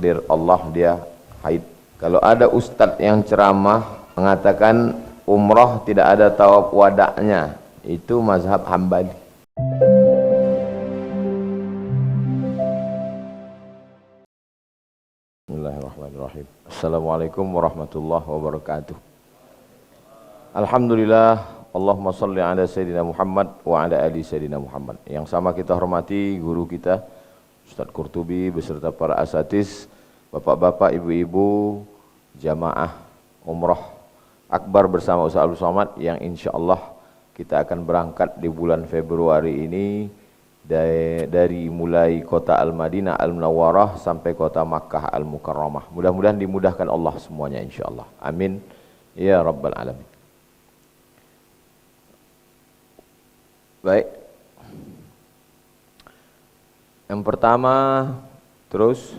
takdir Allah dia haid. Kalau ada ustadz yang ceramah mengatakan umrah tidak ada tawaf wada'nya, itu mazhab Hambali. Bismillahirrahmanirrahim. Assalamualaikum warahmatullahi wabarakatuh. Alhamdulillah, Allahumma salli ala Sayyidina Muhammad wa ala ali Sayyidina Muhammad. Yang sama kita hormati guru kita Ustadz Qurtubi beserta para asatiz, bapak-bapak, ibu-ibu, jamaah umrah akbar bersama Ustaz Abdul Somad yang insyaallah kita akan berangkat di bulan Februari ini dari mulai kota Al-Madinah Al-Munawwarah sampai kota Makkah Al-Mukarramah. Mudah-mudahan dimudahkan Allah semuanya insyaallah. Amin ya rabbal alamin. Baik. Yang pertama terus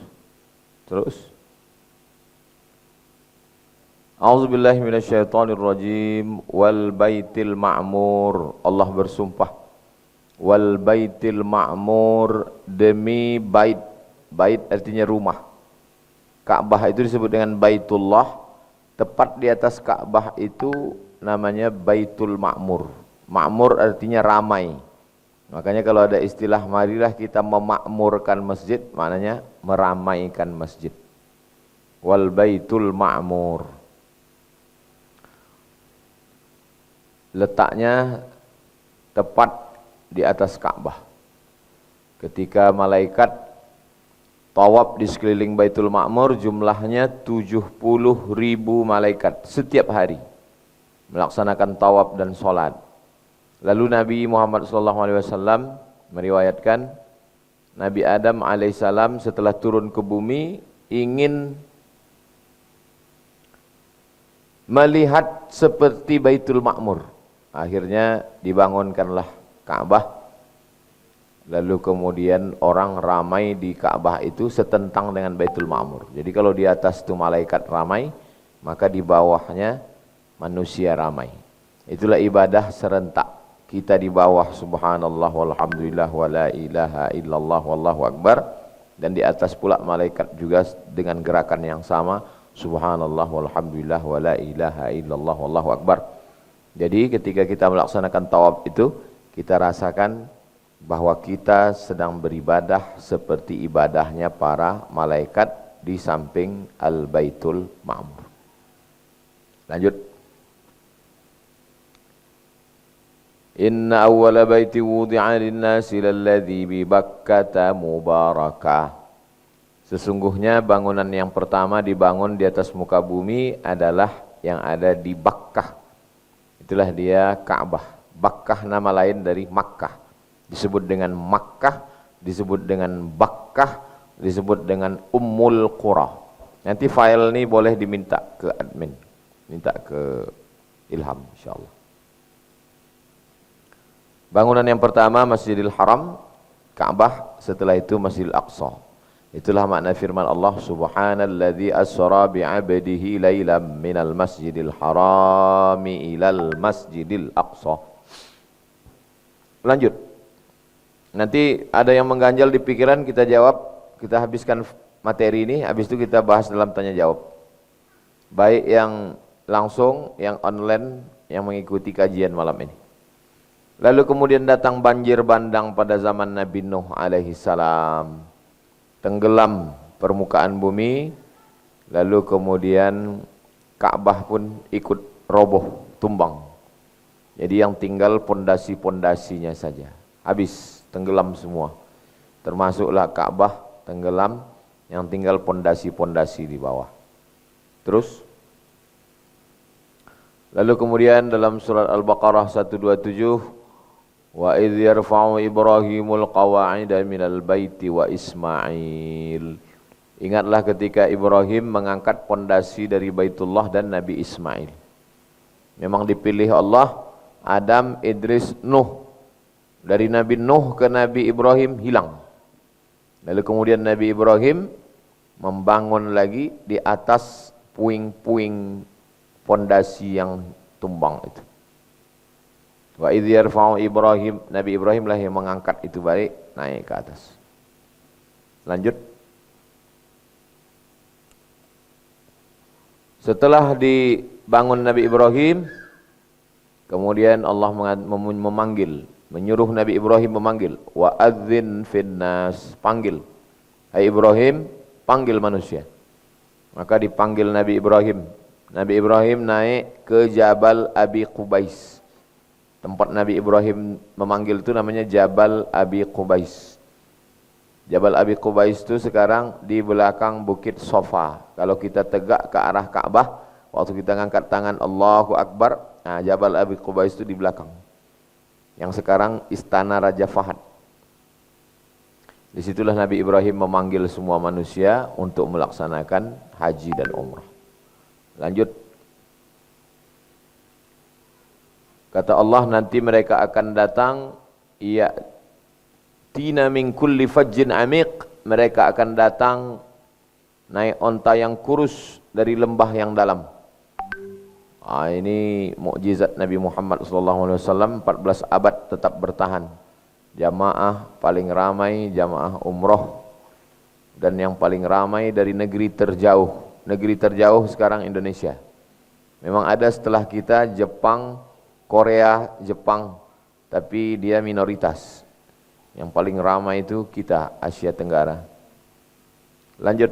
A'udzubillahi minasyaitonirrajim. Wal baitil ma'mur. Allah bersumpah, wal baitil ma'mur, demi bait. Bait artinya rumah. Ka'bah itu disebut dengan Baitullah. Tepat di atas Ka'bah itu namanya Baitul Ma'mur. Ma'mur artinya ramai. Makanya kalau ada istilah marilah kita memakmurkan masjid, maknanya meramaikan masjid. Wal Baitul Ma'mur. Letaknya tepat di atas Ka'bah. Ketika malaikat tawaf di sekeliling Baitul Ma'mur, jumlahnya 70.000 malaikat setiap hari melaksanakan tawaf dan sholat. Lalu Nabi Muhammad SAW meriwayatkan Nabi Adam alaihissalam setelah turun ke bumi ingin melihat seperti Baitul Ma'mur. Akhirnya dibangunkanlah Ka'bah. Lalu kemudian orang ramai di Ka'bah itu setentang dengan Baitul Ma'mur. Jadi kalau di atas itu malaikat ramai, maka di bawahnya manusia ramai. Itulah ibadah serentak. Kita di bawah subhanallah walhamdulillah wala ilaha illallah wallahu akbar, dan di atas pula malaikat juga dengan gerakan yang sama subhanallah walhamdulillah wala ilaha illallah wallahu akbar. Jadi ketika kita melaksanakan tawaf itu, kita rasakan bahwa kita sedang beribadah seperti ibadahnya para malaikat di samping Al-Baitul Ma'mur. Lanjut. Inna awwala baiti wudi'a lin-nasi lalladzi bi Bakkata mubarakah. Sesungguhnya bangunan yang pertama dibangun di atas muka bumi adalah yang ada di Bakkah. Itulah dia Ka'bah. Bakkah nama lain dari Makkah. Disebut dengan Makkah, disebut dengan Bakkah, disebut dengan Ummul Qura. Nanti file ini boleh diminta ke admin, minta ke Ilham insyaallah. Bangunan yang pertama Masjidil Haram, Ka'bah, setelah itu Masjidil Aqsa. Itulah makna firman Allah subhanalladzi asra bi'abdihi lailam minal masjidil harami ilal masjidil aqsa. Lanjut. Nanti ada yang mengganjal di pikiran, kita jawab, kita habiskan materi ini, habis itu kita bahas dalam tanya jawab. Baik yang langsung, yang online, yang mengikuti kajian malam ini. Lalu kemudian datang banjir bandang pada zaman Nabi Nuh alaihi salam. Tenggelam permukaan bumi, lalu kemudian Ka'bah pun ikut roboh, tumbang. Jadi yang tinggal pondasi-pondasinya saja, habis, tenggelam semua. Termasuklah Ka'bah tenggelam, yang tinggal pondasi-pondasi di bawah. Terus, lalu kemudian dalam surat Al-Baqarah 127, wa idh yarfa'u Ibrahimul qawa'ida minal baiti wa Ismail. Ingatlah ketika Ibrahim mengangkat pondasi dari Baitullah dan Nabi Ismail. Memang dipilih Allah, Adam, Idris, Nuh. Dari Nabi Nuh ke Nabi Ibrahim hilang. Lalu kemudian Nabi Ibrahim membangun lagi di atas puing-puing pondasi yang tumbang itu. Wa idh yarfa'u Ibrahim, Nabi Ibrahim lah yang mengangkat itu balik naik ke atas. Lanjut. Setelah dibangun Nabi Ibrahim, kemudian Allah memanggil, menyuruh Nabi Ibrahim memanggil, wa adzin finnas, panggil. Hai Ibrahim, panggil manusia. Maka dipanggil Nabi Ibrahim. Nabi Ibrahim naik ke Jabal Abi Qubais. Tempat Nabi Ibrahim memanggil itu namanya Jabal Abi Qubais. Jabal Abi Qubais itu sekarang di belakang Bukit Sofa. Kalau kita tegak ke arah Ka'bah, waktu kita ngangkat tangan Allahu Akbar, nah Jabal Abi Qubais itu di belakang. Yang sekarang Istana Raja Fahad. Disitulah Nabi Ibrahim memanggil semua manusia untuk melaksanakan haji dan umrah. Lanjut. Kata Allah, nanti mereka akan datang, tina min kulli fajjin amiq, mereka akan datang naik onta yang kurus dari lembah yang dalam. Ini mukjizat Nabi Muhammad SAW, 14 abad tetap bertahan. Jamaah paling ramai, jamaah umroh, dan yang paling ramai dari negeri terjauh. Negeri terjauh sekarang Indonesia. Memang ada setelah kita Jepang, Korea, Jepang, tapi dia minoritas. Yang paling ramai itu kita, Asia Tenggara. Lanjut.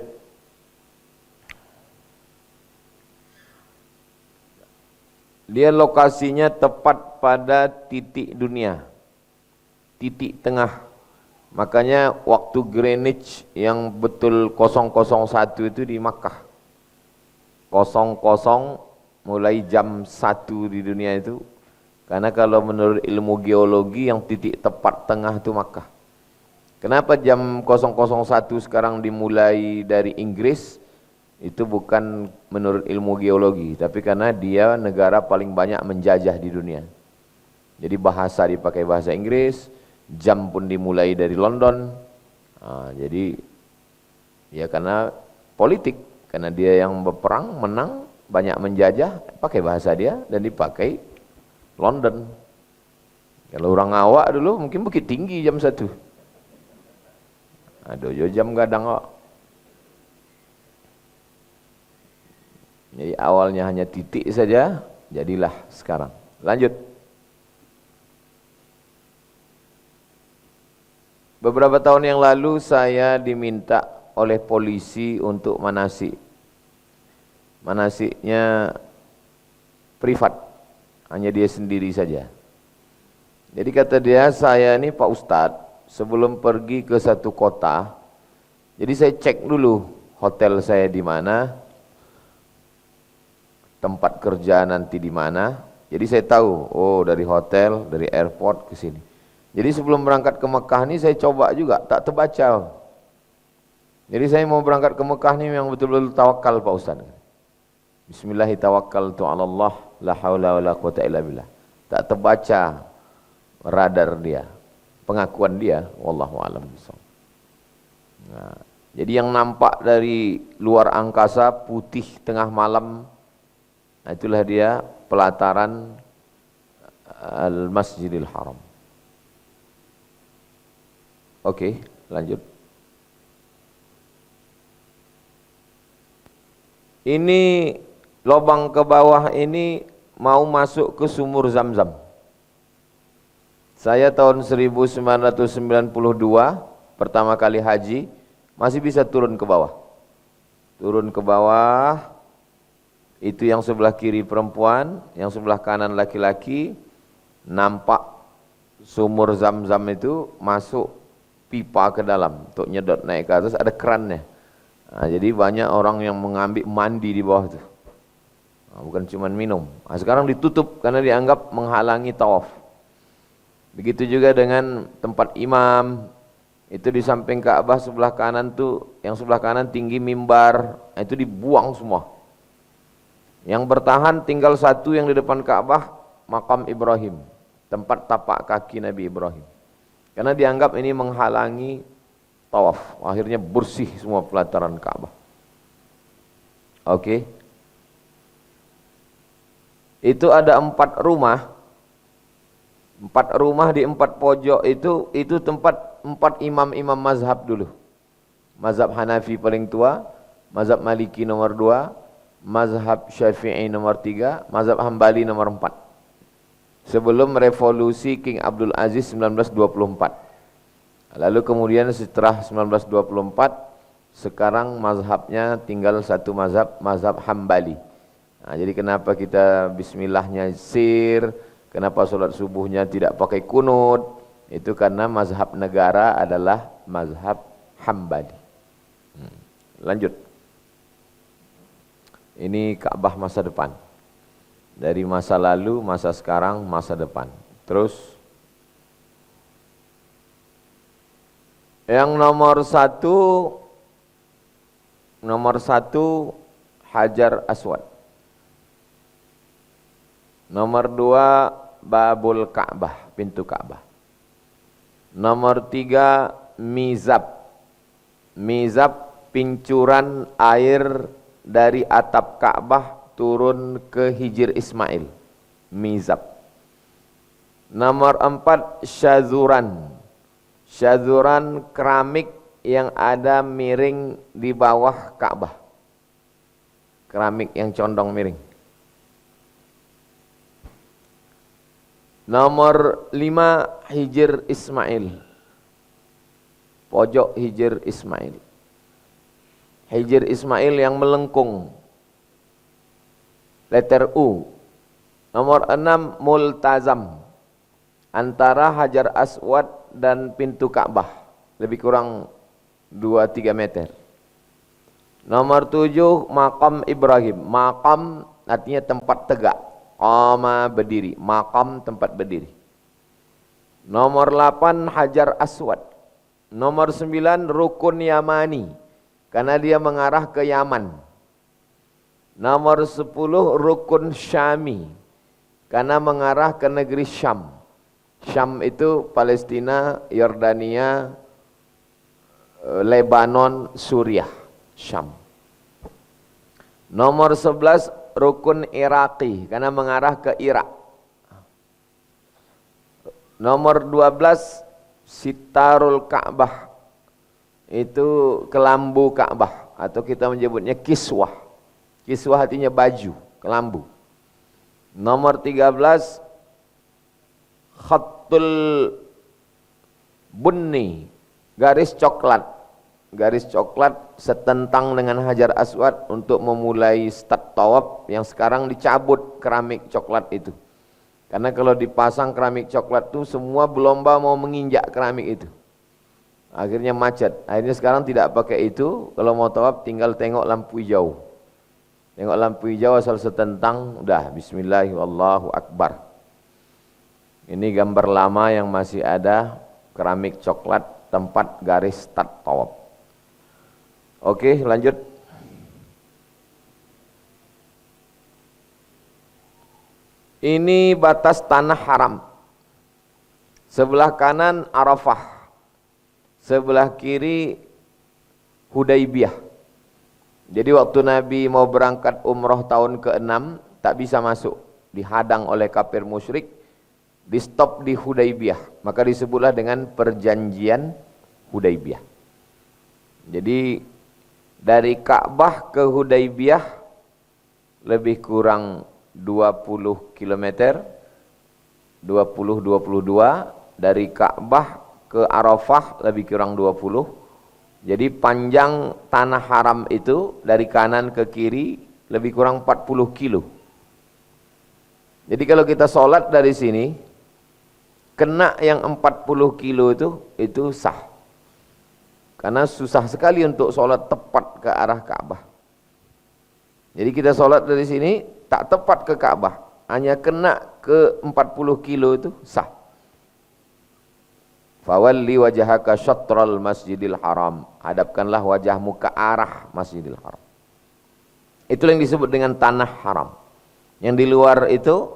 Dia lokasinya tepat pada titik dunia, titik tengah. Makanya waktu Greenwich yang betul 001 itu di Makkah. 00 mulai jam 1 di dunia itu. Karena kalau menurut ilmu geologi yang titik tepat tengah itu Makkah. Kenapa jam 001 sekarang dimulai dari Inggris? Itu bukan menurut ilmu geologi, tapi karena dia negara paling banyak menjajah di dunia. Jadi bahasa dipakai bahasa Inggris, jam pun dimulai dari London. Jadi ya karena politik, karena dia yang berperang, menang, banyak menjajah, pakai bahasa dia dan dipakai London. Kalau orang awak dulu mungkin Bukit Tinggi jam 1. Aduh, jam gadang awak. Jadi awalnya hanya titik saja, jadilah sekarang. Lanjut. Beberapa tahun yang lalu saya diminta oleh polisi untuk manasik. Manasiknya privat, hanya dia sendiri saja. Jadi kata dia, saya ini Pak Ustadz, sebelum pergi ke satu kota, jadi saya cek dulu hotel saya di mana, tempat kerja nanti di mana. Jadi saya tahu, oh dari hotel, dari airport ke sini. Jadi sebelum berangkat ke Mekah ini saya coba juga, tak terbaca. Jadi saya mau berangkat ke Mekah ini yang betul-betul tawakal Pak Ustaz. Bismillahirrahmanirrahim, la haula wala quwata illa billah. Tak terbaca radar dia, pengakuan dia, wallahu a'lam bishawab. Nah, jadi yang nampak dari luar angkasa putih tengah malam, nah itulah dia pelataran Al-Masjidil Haram. Oke, lanjut. Ini lubang ke bawah ini mau masuk ke sumur Zam-Zam. Saya tahun 1992 pertama kali haji masih bisa turun ke bawah. Turun ke bawah, itu yang sebelah kiri perempuan, yang sebelah kanan laki-laki, nampak sumur Zam-Zam itu masuk pipa ke dalam untuk nyedot naik ke atas, ada kerannya. Nah, jadi banyak orang yang mengambil mandi di bawah itu. Nah, bukan cuma minum. Nah, sekarang ditutup karena dianggap menghalangi tawaf. Begitu juga dengan tempat imam, itu di samping Ka'bah sebelah kanan tuh, yang sebelah kanan tinggi mimbar, nah, itu dibuang semua. Yang bertahan tinggal satu yang di depan Ka'bah, makam Ibrahim, tempat tapak kaki Nabi Ibrahim. Karena dianggap ini menghalangi tawaf, akhirnya bersih semua pelataran Ka'bah. Oke. Itu ada 4 rumah. 4 rumah di 4 pojok itu tempat 4 imam-imam mazhab dulu. Mazhab Hanafi paling tua, mazhab Maliki nomor 2, mazhab Syafi'i nomor 3, mazhab Hambali nomor 4. Sebelum revolusi King Abdul Aziz 1924. Lalu kemudian setelah 1924, sekarang mazhabnya tinggal satu mazhab, mazhab Hambali. Nah, jadi kenapa kita bismillahnya sir, kenapa sholat subuhnya tidak pakai kunut, itu karena mazhab negara adalah mazhab Hambali. Lanjut. Ini Ka'bah masa depan. Dari masa lalu, masa sekarang, masa depan. Terus yang nomor satu Hajar Aswad. Nomor 2 Babul Ka'bah, pintu Ka'bah. Nomor 3 Mizab. Mizab pincuran air dari atap Ka'bah turun ke Hijr Ismail. Mizab. Nomor 4 Syazuran. Syazuran keramik yang ada miring di bawah Ka'bah. Keramik yang condong miring. Nomor 5 Hijr Ismail. Pojok Hijr Ismail. Hijr Ismail yang melengkung. Letter U. Nomor 6 Multazam. Antara Hajar Aswad dan pintu Ka'bah. Lebih kurang 2-3 meter. Nomor 7 Maqam Ibrahim. Maqam artinya tempat tegak. Qama berdiri. Maqam tempat berdiri. Nomor 8 Hajar Aswad. Nomor 9 Rukun Yamani. Karena dia mengarah ke Yaman. Nomor 10 Rukun Syami. Karena mengarah ke negeri Syam. Syam itu Palestina, Yordania, Lebanon, Suriah. Syam. Nomor 11 Rukun Iraqi. Karena mengarah ke Irak. Nomor 12 Sitarul Ka'bah. Itu kelambu Ka'bah. Atau kita menyebutnya kiswah. Kiswah artinya baju, kelambu. Nomor 13 Khatul Bunni, garis coklat. Garis coklat setentang dengan Hajar Aswad untuk memulai start tawaf yang sekarang dicabut keramik coklat itu. Karena kalau dipasang keramik coklat itu semua berlomba mau menginjak keramik itu. Akhirnya macet. Akhirnya sekarang tidak pakai itu. Kalau mau tawaf tinggal tengok lampu hijau. Tengok lampu hijau asal setentang, udah bismillahirrahmanirrahim, Allahu Akbar. Ini gambar lama yang masih ada keramik coklat tempat garis start tawaf. Oke, lanjut. Ini batas tanah haram. Sebelah kanan Arafah. Sebelah kiri Hudaibiyah. Jadi waktu Nabi mau berangkat umroh tahun ke-6 tak bisa masuk, dihadang oleh kafir musyrik, di stop di Hudaibiyah. Maka disebutlah dengan perjanjian Hudaibiyah. Jadi dari Ka'bah ke Hudaibiyah lebih kurang 20 km, 20-22. Dari Ka'bah ke Arafah lebih kurang 20. Jadi panjang tanah haram itu dari kanan ke kiri lebih kurang 40 kilo. Jadi kalau kita sholat dari sini, kena yang 40 kilo itu sah. Karena susah sekali untuk sholat tepat ke arah Ka'bah. Jadi kita sholat dari sini tak tepat ke Ka'bah, hanya kena ke 40 kilo itu sah. Fawalli wajhaka syatral masjidil haram. Hadapkanlah wajahmu ke arah Masjidil Haram. Itulah yang disebut dengan tanah haram. Yang di luar itu,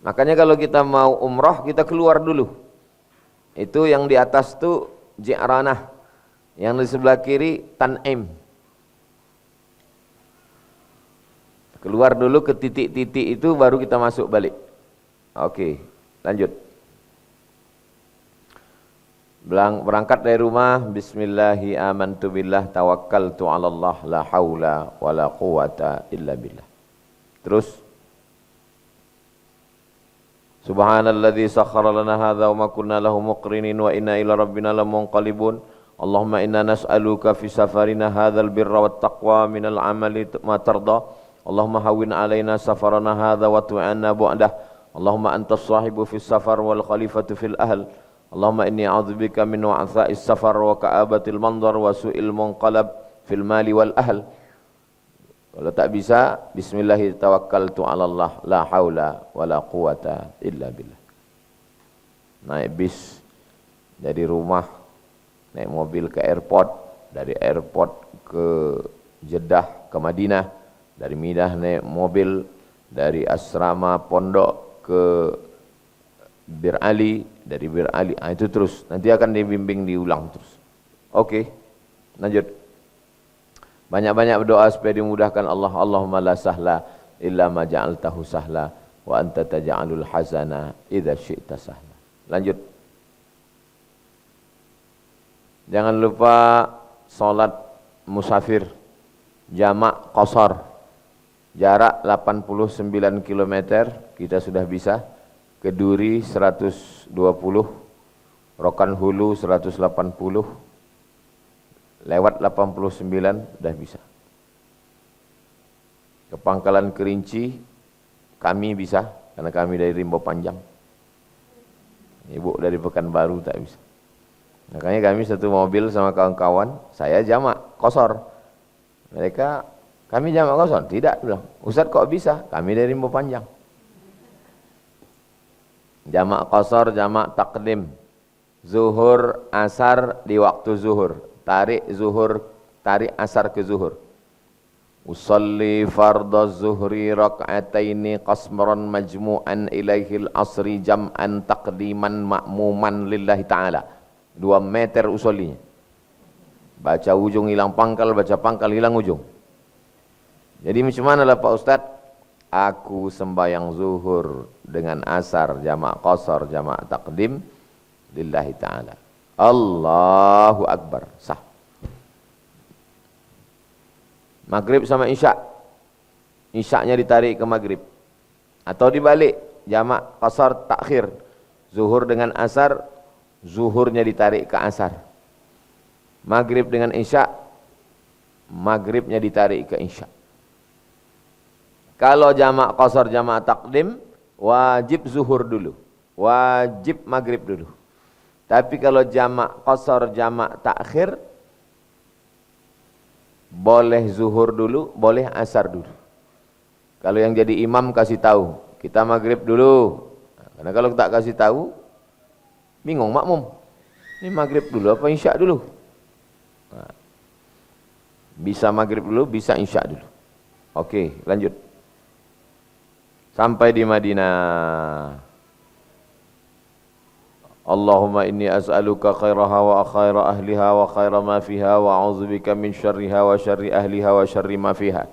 makanya kalau kita mau umrah kita keluar dulu. Itu yang di atas itu Ji'ranah. Yang di sebelah kiri Tan'im. Keluar dulu ke titik-titik itu baru kita masuk balik. Oke, lanjut. Berangkat dari rumah, bismillahi amantu billah tawakkaltu 'ala Allah la haula wala quwata illa billah. Terus subhanalladzi sakhkhara lana hadza wa ma kunna lahu muqrinin wa inna ila rabbina lamunqalibun. Allahumma inna nas'aluka fi safarina hadzal birra wat taqwa minal amali ma tarda. Allahumma hawwin 'alaina safarana hadza wa tu'anna bu'dah. Allahumma antas sahibu fis safar wal khalifatu fil ahl. Allahumma inni a'udzubika min wa'tha'is safar wa ka'abatil manzar wa su'il munqalab fil mali wal ahl. Kalau tak bisa, bismillahi tawakkaltu 'ala Allah la haula wala quwata illa billah. Naik bis dari rumah, naik mobil ke airport, dari airport ke Jeddah ke Madinah, dari Madinah naik mobil dari asrama pondok ke Bir Ali, dari Bir Ali, itu terus. Nanti akan dibimbing diulang terus. Oke, lanjut. Banyak-banyak berdoa supaya dimudahkan Allah. Allahumma la sahla illa ma ja'altahu sahla wa anta taj'alul hazana idza syi'ta sahla. Lanjut. Jangan lupa salat musafir jamak qashar. Jarak 89 km kita sudah bisa. Keduri 120, Rokan Hulu 180, lewat 89 dah bisa. Ke Pangkalan Kerinci kami bisa, karena kami dari Rimbo Panjang. Ibu dari Pekanbaru tak bisa. Makanya kami satu mobil sama kawan-kawan, saya jamak qashar. Mereka, kami jamak qashar, tidak bilang. Ustaz kok bisa? Kami dari Rimbo Panjang. Jamak qashar, jamak takdim. Zuhur, asar di waktu zuhur. Tarik zuhur, tarik asar ke zuhur. Usalli fardaz zuhri rak'ataini qasmaran majmu'an ilaihil asri jam'an taqdiman ma'muman lillahi ta'ala. 2 meter usollinya. Baca ujung hilang pangkal, baca pangkal hilang ujung. Jadi macam mana lah Pak Ustadz? Aku sembahyang zuhur dengan asar jamak qashar jamak takdim lillahi ta'ala. Allahu Akbar, sah. Maghrib sama isya, isyaknya ditarik ke maghrib. Atau dibalik, jamak qashar takhir. Zuhur dengan asar, zuhurnya ditarik ke asar. Maghrib dengan isya, maghribnya ditarik ke isya. Kalau jamak qashar jamak takdim, wajib zuhur dulu, wajib maghrib dulu. Tapi kalau jamak qashar jamak takhir, boleh zuhur dulu, boleh asar dulu. Kalau yang jadi imam kasih tahu, kita maghrib dulu. Karena kalau tak kasih tahu, bingung makmum. Ini maghrib dulu apa isya dulu? Nah, bisa maghrib dulu, bisa isya dulu. Oke, lanjut. Sampai di Madinah. Allahumma inni as'aluka khairaha wa khaira ahliha wa khaira ma fiha wa a'udzubika min syarriha wa syarri ahliha wa syarri ma fiha.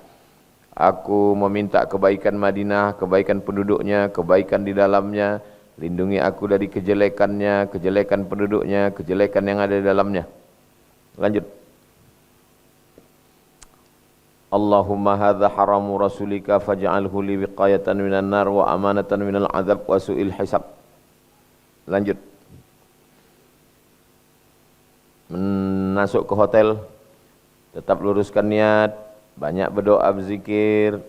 Aku meminta kebaikan Madinah, kebaikan penduduknya, kebaikan di dalamnya. Lindungi aku dari kejelekannya, kejelekan penduduknya, kejelekan yang ada di dalamnya. Lanjut. Allahumma hadza haramu rasulika faj'alhu li wiqayatan minan nar wa amanatan minal azab wa su'il hisab. Lanjut. Masuk ke hotel, tetap luruskan niat, banyak berdoa berzikir,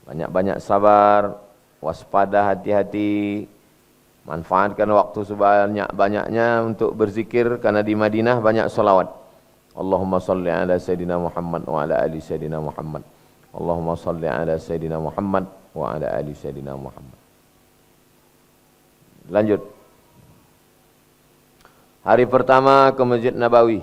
banyak-banyak sabar, waspada, hati-hati. Manfaatkan waktu sebanyak-banyaknya untuk berzikir, karena di Madinah banyak salawat. Allahumma salli ala Sayyidina Muhammad wa ala ali Sayyidina Muhammad. Allahumma salli ala Sayyidina Muhammad wa ala ali Sayyidina Muhammad. Lanjut. Hari pertama ke Masjid Nabawi.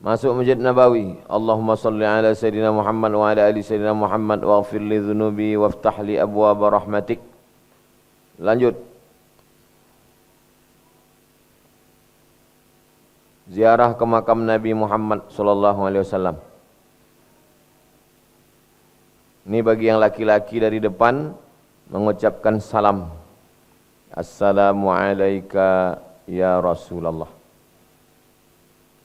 Masuk Masjid Nabawi. Allahumma salli ala Sayyidina Muhammad wa ala ali Sayyidina Muhammad waghfir li dhunubi waftah li abwaaba rahmatik. Lanjut. Ziarah ke makam Nabi Muhammad sallallahu alaihi wasallam. Ini bagi yang laki-laki dari depan mengucapkan salam. Assalamu alayka ya Rasulullah.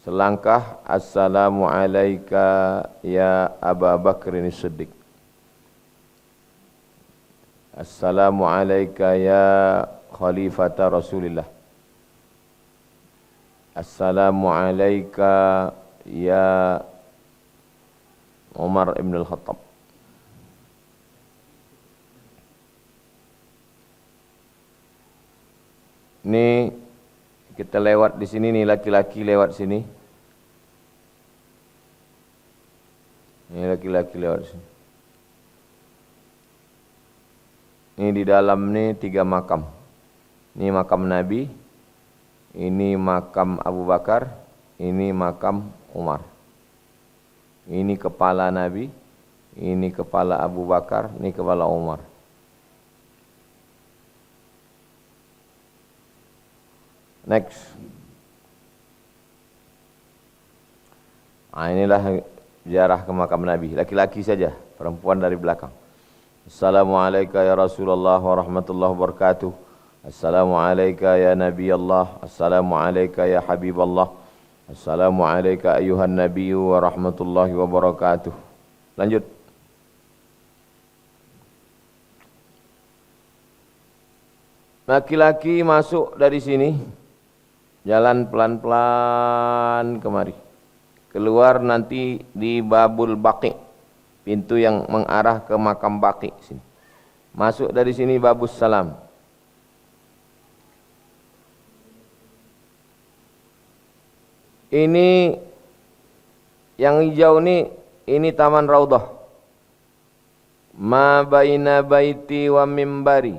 selangkah. Assalamu alayka ya Aba Bakrin Siddiq. Assalamu alayka ya Khalifata Rasulillah. Assalamu alayka ya Umar ibn al-Khattab. Ini kita lewat di sini nih, laki-laki lewat sini. Ini laki-laki lewat sini. Ini di dalam nih 3 makam. Ini makam Nabi, ini makam Abu Bakar, ini makam Umar. Ini kepala Nabi, ini kepala Abu Bakar, ini kepala Umar. Next. Inilah ziarah ke makam Nabi. Laki-laki saja, perempuan dari belakang. Assalamualaikum ya Rasulullah wa rahmatullahi wabarakatuh. Assalamualaikum ya Nabi Allah. Assalamualaikum ya Habib Allah. Assalamualaikum ayuhan Nabi wa rahmatullahi wabarakatuh. Lanjut. Laki-laki masuk dari sini. Jalan pelan-pelan kemari. Keluar nanti di Babul Baqi, pintu yang mengarah ke makam Baqi sini. Masuk dari sini Babus Salam. Ini yang hijau ini Taman Raudhah. Ma baina baiti wa mimbari,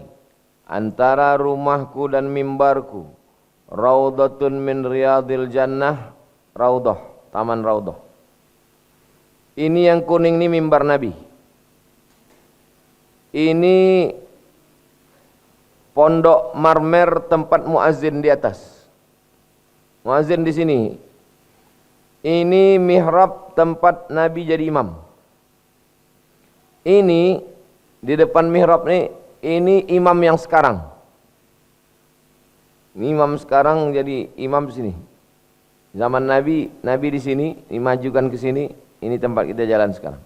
antara rumahku dan mimbarku. Raudhatun min riyadil jannah, Raudhah, Taman Raudhah. Ini yang kuning ini mimbar Nabi. Ini pondok marmer tempat muazin di atas. Muazin di sini. Ini mihrab tempat Nabi jadi imam. Ini di depan mihrab ini imam yang sekarang. Ini imam sekarang jadi imam di sini. Zaman Nabi di sini, dimajukan ke sini. Ini tempat kita jalan sekarang.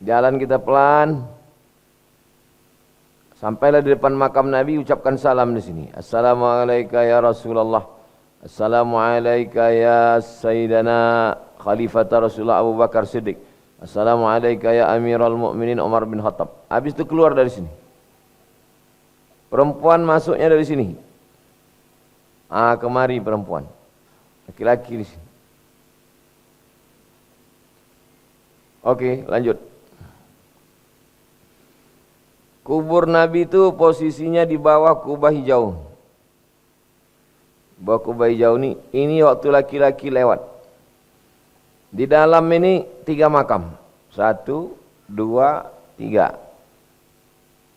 Jalan kita pelan. Sampailah di depan makam Nabi, ucapkan salam di sini. Assalamualaikum ya Rasulullah. Assalamualaikum ya Sayyidana Khalifata Rasulullah Abu Bakar Siddiq. Assalamualaikum ya Amirul Mukminin Umar bin Khattab. Habis itu keluar dari sini. Perempuan masuknya dari sini. Kemari perempuan. Laki-laki di sini. Oke, lanjut. Kubur Nabi itu posisinya di bawah kubah hijau. Bawah kubah hijau ini waktu laki-laki lewat. Di dalam ini 3 makam. 1, 2, 3.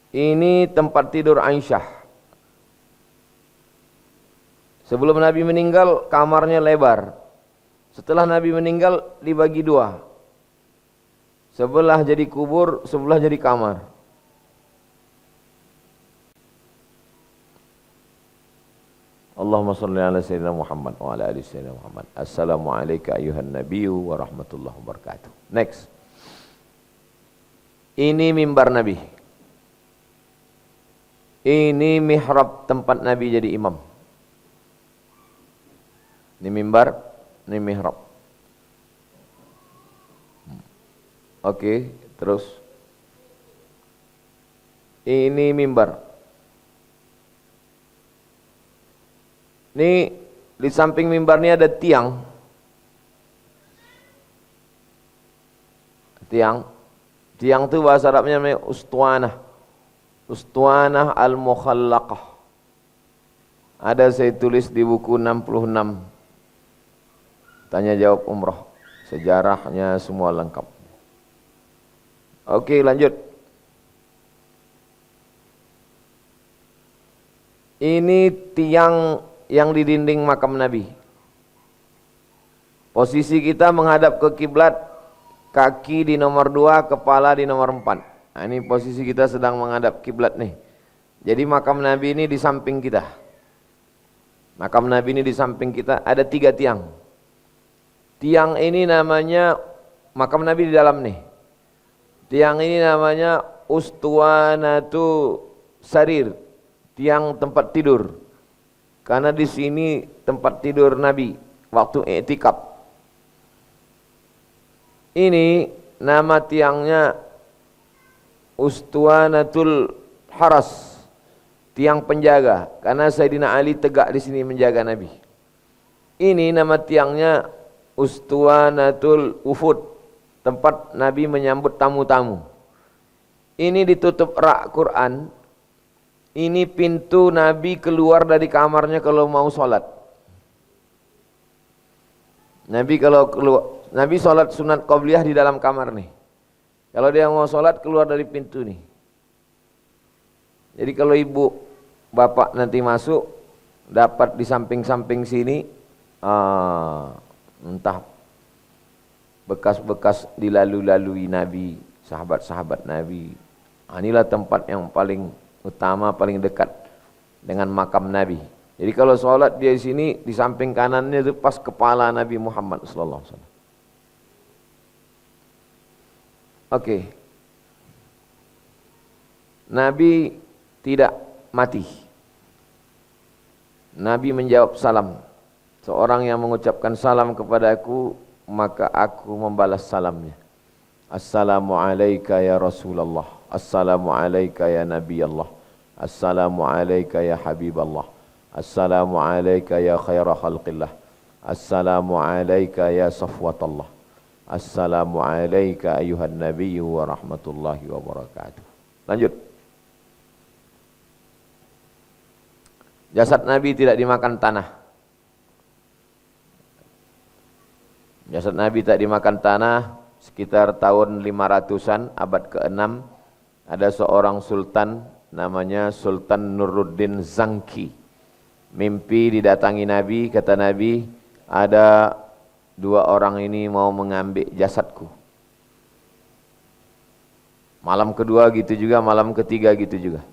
Ini tempat tidur Aisyah. Sebelum Nabi meninggal, kamarnya lebar. Setelah Nabi meninggal, dibagi 2. Sebelah jadi kubur, sebelah jadi kamar. Allahumma salli ala Sayyidina Muhammad wa ala ali Sayyidina Muhammad. Assalamualaikum ayuhan nabiyyu wa rahmatullahi wabarakatuh. Next. Ini mimbar Nabi. Ini mihrab tempat Nabi jadi imam. Ini mimbar, ini mihrab. Oke, terus. Ini mimbar. Ini di samping mimbar ini ada tiang. Tiang itu bahasa Arabnya namanya ustuanah. Ustuanah al-mukhallaqah. Ada saya tulis di buku 66. Tanya jawab umrah. Sejarahnya semua lengkap. Oke, lanjut. Ini tiang yang di dinding makam Nabi. Posisi kita menghadap ke kiblat, kaki di nomor 2, kepala di nomor 4. Nah, ini posisi kita sedang menghadap kiblat nih. Jadi makam Nabi ini di samping kita. Makam Nabi ini di samping kita ada 3 tiang. tiang ini namanya makam Nabi di dalam nih. Tiang ini namanya Ustuwanatu Sarir, tiang tempat tidur. Karena di sini tempat tidur Nabi waktu i'tikaf. Ini nama tiangnya Ustuwanatul Haras, tiang penjaga. Karena Sayyidina Ali tegak di sini menjaga Nabi. Ini nama tiangnya Ustuwanatul Wufud, tempat Nabi menyambut tamu-tamu. Ini ditutup rak Quran. Ini pintu Nabi keluar dari kamarnya kalau mau sholat. Nabi kalau keluar, Nabi sholat sunat qobliyah di dalam kamar nih. Kalau dia mau sholat keluar dari pintu nih. Jadi kalau ibu bapak nanti masuk dapat di samping-samping sini, entah bekas-bekas dilalui Nabi, sahabat-sahabat Nabi. Inilah tempat yang paling utama, paling dekat dengan makam Nabi. Jadi kalau sholat dia di sini, di samping kanannya itu pas kepala Nabi Muhammad sallallahu alaihi wasallam. Oke. Nabi tidak mati. Nabi menjawab salam. Seorang yang mengucapkan salam kepadaku, maka aku membalas salamnya. Assalamu alayka ya Rasulullah. Assalamu alayka ya Nabi Allah. Assalamu alayka ya Habib Allah. Assalamu alayka ya khaira khalqillah. Assalamu alayka ya safwatallah. Assalamu alayka ayuhan nabiyyu wa rahmatullahi wa barakatuh. Lanjut. Jasad Nabi tidak dimakan tanah. Jasad Nabi tak dimakan tanah. Sekitar tahun 500-an, abad ke-6, ada seorang sultan namanya Sultan Nuruddin Zangki. Mimpi didatangi Nabi, kata Nabi, ada dua orang ini mau mengambil jasadku. Malam kedua gitu juga, malam ketiga gitu juga.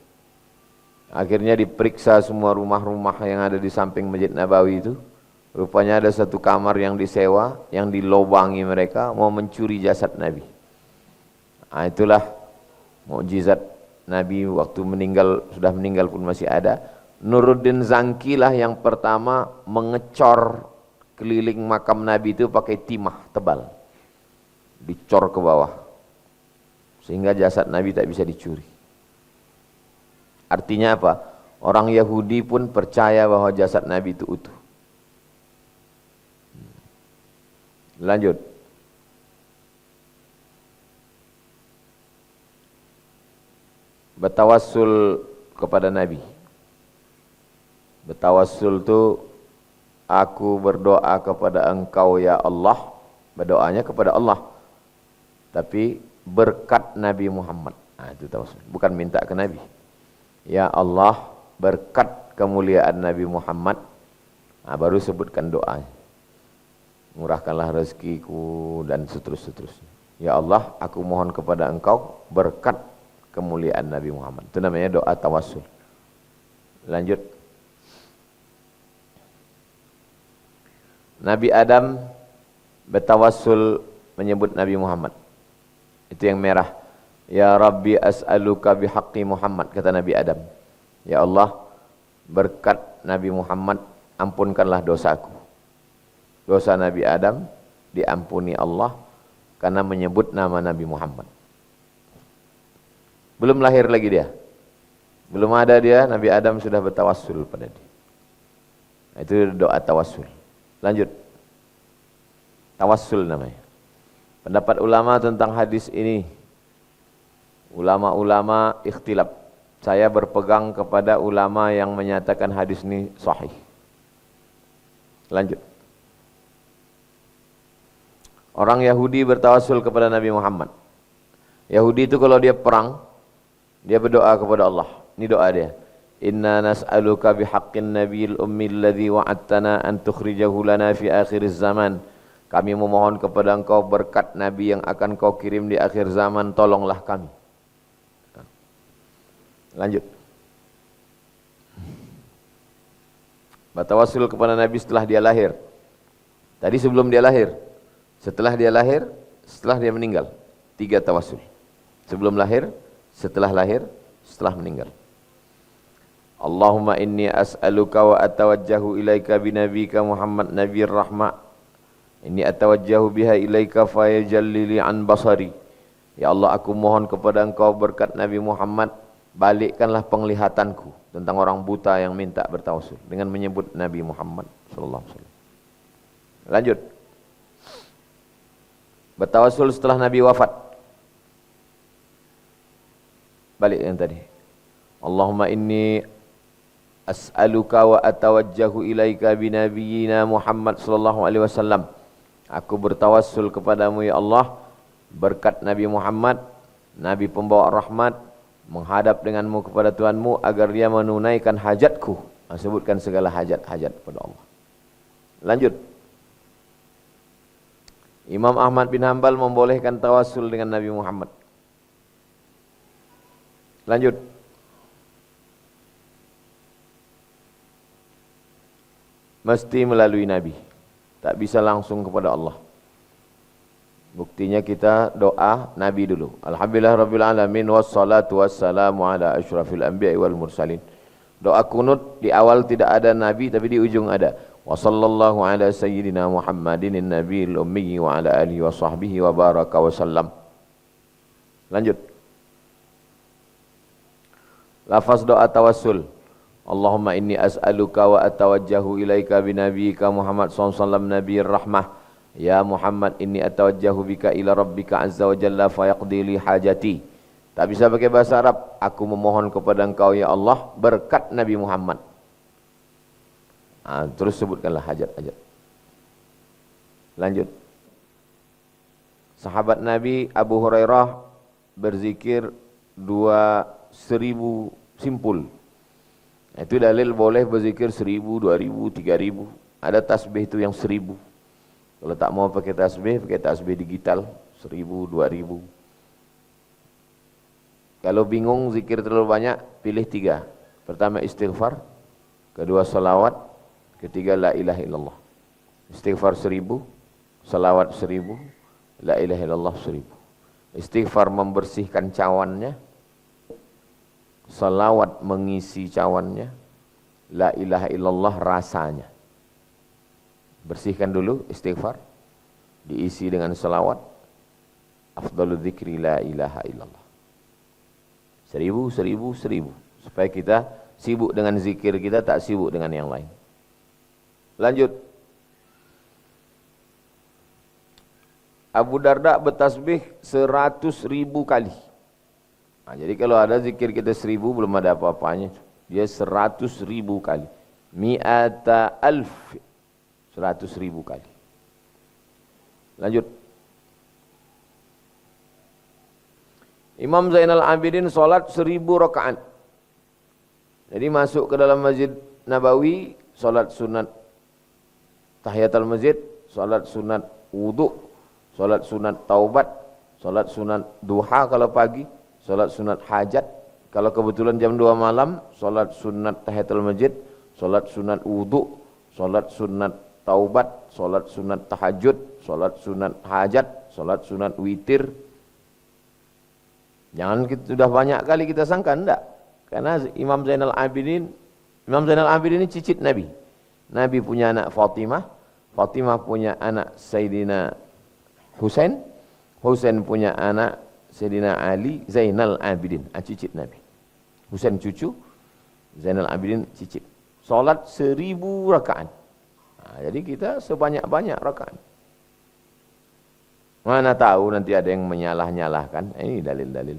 Akhirnya diperiksa semua rumah-rumah yang ada di samping Masjid Nabawi itu. Rupanya ada satu kamar yang disewa, yang dilobangi mereka, mau mencuri jasad Nabi. Nah, itulah mukjizat Nabi waktu meninggal, sudah meninggal pun masih ada. Nuruddin Zangki lah yang pertama mengecor keliling makam Nabi itu pakai timah tebal. Dicor ke bawah. Sehingga jasad Nabi tak bisa dicuri. Artinya apa? Orang Yahudi pun percaya bahwa jasad Nabi itu utuh. Lanjut. Bertawassul kepada Nabi. Bertawassul itu aku berdoa kepada Engkau ya Allah. Berdoanya kepada Allah. Tapi berkat Nabi Muhammad. Nah, itu tawassul. Bukan minta ke Nabi. Ya Allah, berkat kemuliaan Nabi Muhammad. Nah, baru sebutkan doanya. Murahkanlah rezekiku dan seterusnya. Ya Allah, aku mohon kepada Engkau berkat kemuliaan Nabi Muhammad. Itu namanya doa tawassul. Lanjut. Nabi Adam bertawassul menyebut Nabi Muhammad. Itu yang merah. Ya Rabbi as'aluka bihaqqi Muhammad, kata Nabi Adam. Ya Allah, berkat Nabi Muhammad ampunkanlah dosaku. Dosa Nabi Adam diampuni Allah karena menyebut nama Nabi Muhammad. Belum lahir lagi dia. Belum ada dia, Nabi Adam sudah bertawassul pada dia. Nah, itu doa tawassul. Lanjut. Tawassul namanya. Pendapat ulama tentang hadis ini. Ulama-ulama ikhtilaf. Saya berpegang kepada ulama yang menyatakan hadis ini sahih. Lanjut. Orang Yahudi bertawassul kepada Nabi Muhammad. Yahudi itu kalau dia perang, dia berdoa kepada Allah. Ini doa dia. Inna nas'aluka bihaqqin nabiyil ummi alladhi wa'adtana an tukhrijahu lana fi akhiriz zaman. Kami memohon kepada Engkau berkat Nabi yang akan Kau kirim di akhir zaman, tolonglah kami. Lanjut. Bertawassul kepada Nabi setelah dia lahir. Tadi sebelum dia lahir. Setelah dia lahir, setelah dia meninggal. 3 tawassul. Sebelum lahir, setelah lahir, setelah meninggal. Allahumma inni as'aluka wa atawajjahu ilaika binabika Muhammad Nabiyir Rahmah. Inni atawajjahu biha ilaika fayajallili an basari. Ya Allah, aku mohon kepada Engkau berkat Nabi Muhammad, balikkanlah penglihatanku tentang orang buta yang minta bertawassul dengan menyebut Nabi Muhammad sallallahu alaihi wasallam. Lanjut. Bertawassul setelah Nabi wafat. Balik yang tadi. Allahumma inni as'aluka wa atawajjahu ilaika binabiyina Muhammad sallallahu alaihi wasallam. Aku bertawassul kepadamu ya Allah berkat Nabi Muhammad, Nabi pembawa rahmat, menghadap denganmu kepada Tuhanmu agar dia menunaikan hajatku. Sebutkan segala hajat-hajat kepada Allah. Lanjut. Imam Ahmad bin Hanbal membolehkan tawassul dengan Nabi Muhammad. Lanjut. Mesti melalui Nabi. Tak bisa langsung kepada Allah. Buktinya kita doa Nabi dulu. Alhamdulillah Rabbil Alamin wassalatu wassalamu ala asyrafil anbiya'i wal mursalin. Doa kunut di awal tidak ada Nabi tapi di ujung ada. Wa sallallahu ala sayyidina Muhammadin nabiyil ummi wa ala alihi wa sahbihi wa baraka wa sallam. Lanjut. Lafaz doa tawassul. Allahumma inni as'aluka wa atawajjahu ilaika binabiyika Muhammad sallallahu alaihi wasallam nabiyir rahmah. Ya Muhammad inni atawajjahu bika ila rabbika azza wa jalla fayaqdi li hajati. Tak bisa pakai bahasa Arab. Aku memohon kepada Engkau ya Allah berkat Nabi Muhammad. Terus sebutkanlah hajat-hajat. Lanjut. Sahabat Nabi Abu Hurairah berzikir 2000 simpul. Itu dalil boleh berzikir 1000, 2000, 3000. Ada tasbih itu yang 1000. Kalau tak mau pakai tasbih digital 1000, 2000. Kalau bingung zikir terlalu banyak, pilih 3. Pertama istighfar, kedua salawat, ketiga la ilaha illallah. Istighfar 1000, salawat 1000, la ilaha illallah 1000. Istighfar membersihkan cawannya, salawat mengisi cawannya, la ilaha illallah rasanya. Bersihkan dulu istighfar, diisi dengan salawat. Afdhalu dzikri la ilaha illallah. 1000, 1000, 1000. Supaya kita sibuk dengan zikir kita, tak sibuk dengan yang lain. Lanjut. Abu Darda bertasbih 100.000 kali. Jadi kalau ada zikir kita 1000 belum ada apa-apanya. Dia 100.000 kali. Mi'ata alf. 100.000 kali. Lanjut. Imam Zainal Abidin solat 1000 rakaat. Jadi masuk ke dalam Masjid Nabawi, solat sunat tahiyatul masjid, solat sunat wudu, solat sunat taubat, solat sunat duha kalau pagi, solat sunat hajat. Kalau kebetulan jam 2 malam, solat sunat tahiyatul masjid, solat sunat wudu, solat sunat taubat, solat sunat tahajud, solat sunat hajat, solat sunat witir. Jangan sudah banyak kali kita sangka, enggak. Karena Imam Zainal Abidin ini cicit Nabi. Nabi punya anak Fatimah, Fatimah punya anak Sayyidina Husain, Husain punya anak Sayyidina Ali, Zainal Abidin, cicit Nabi. Husain cucu, Zainal Abidin cicit. Salat 1000 rakaat. Jadi kita sebanyak-banyak rakaat. Mana tahu nanti ada yang menyalah-nyalahkan. Ini dalil-dalil.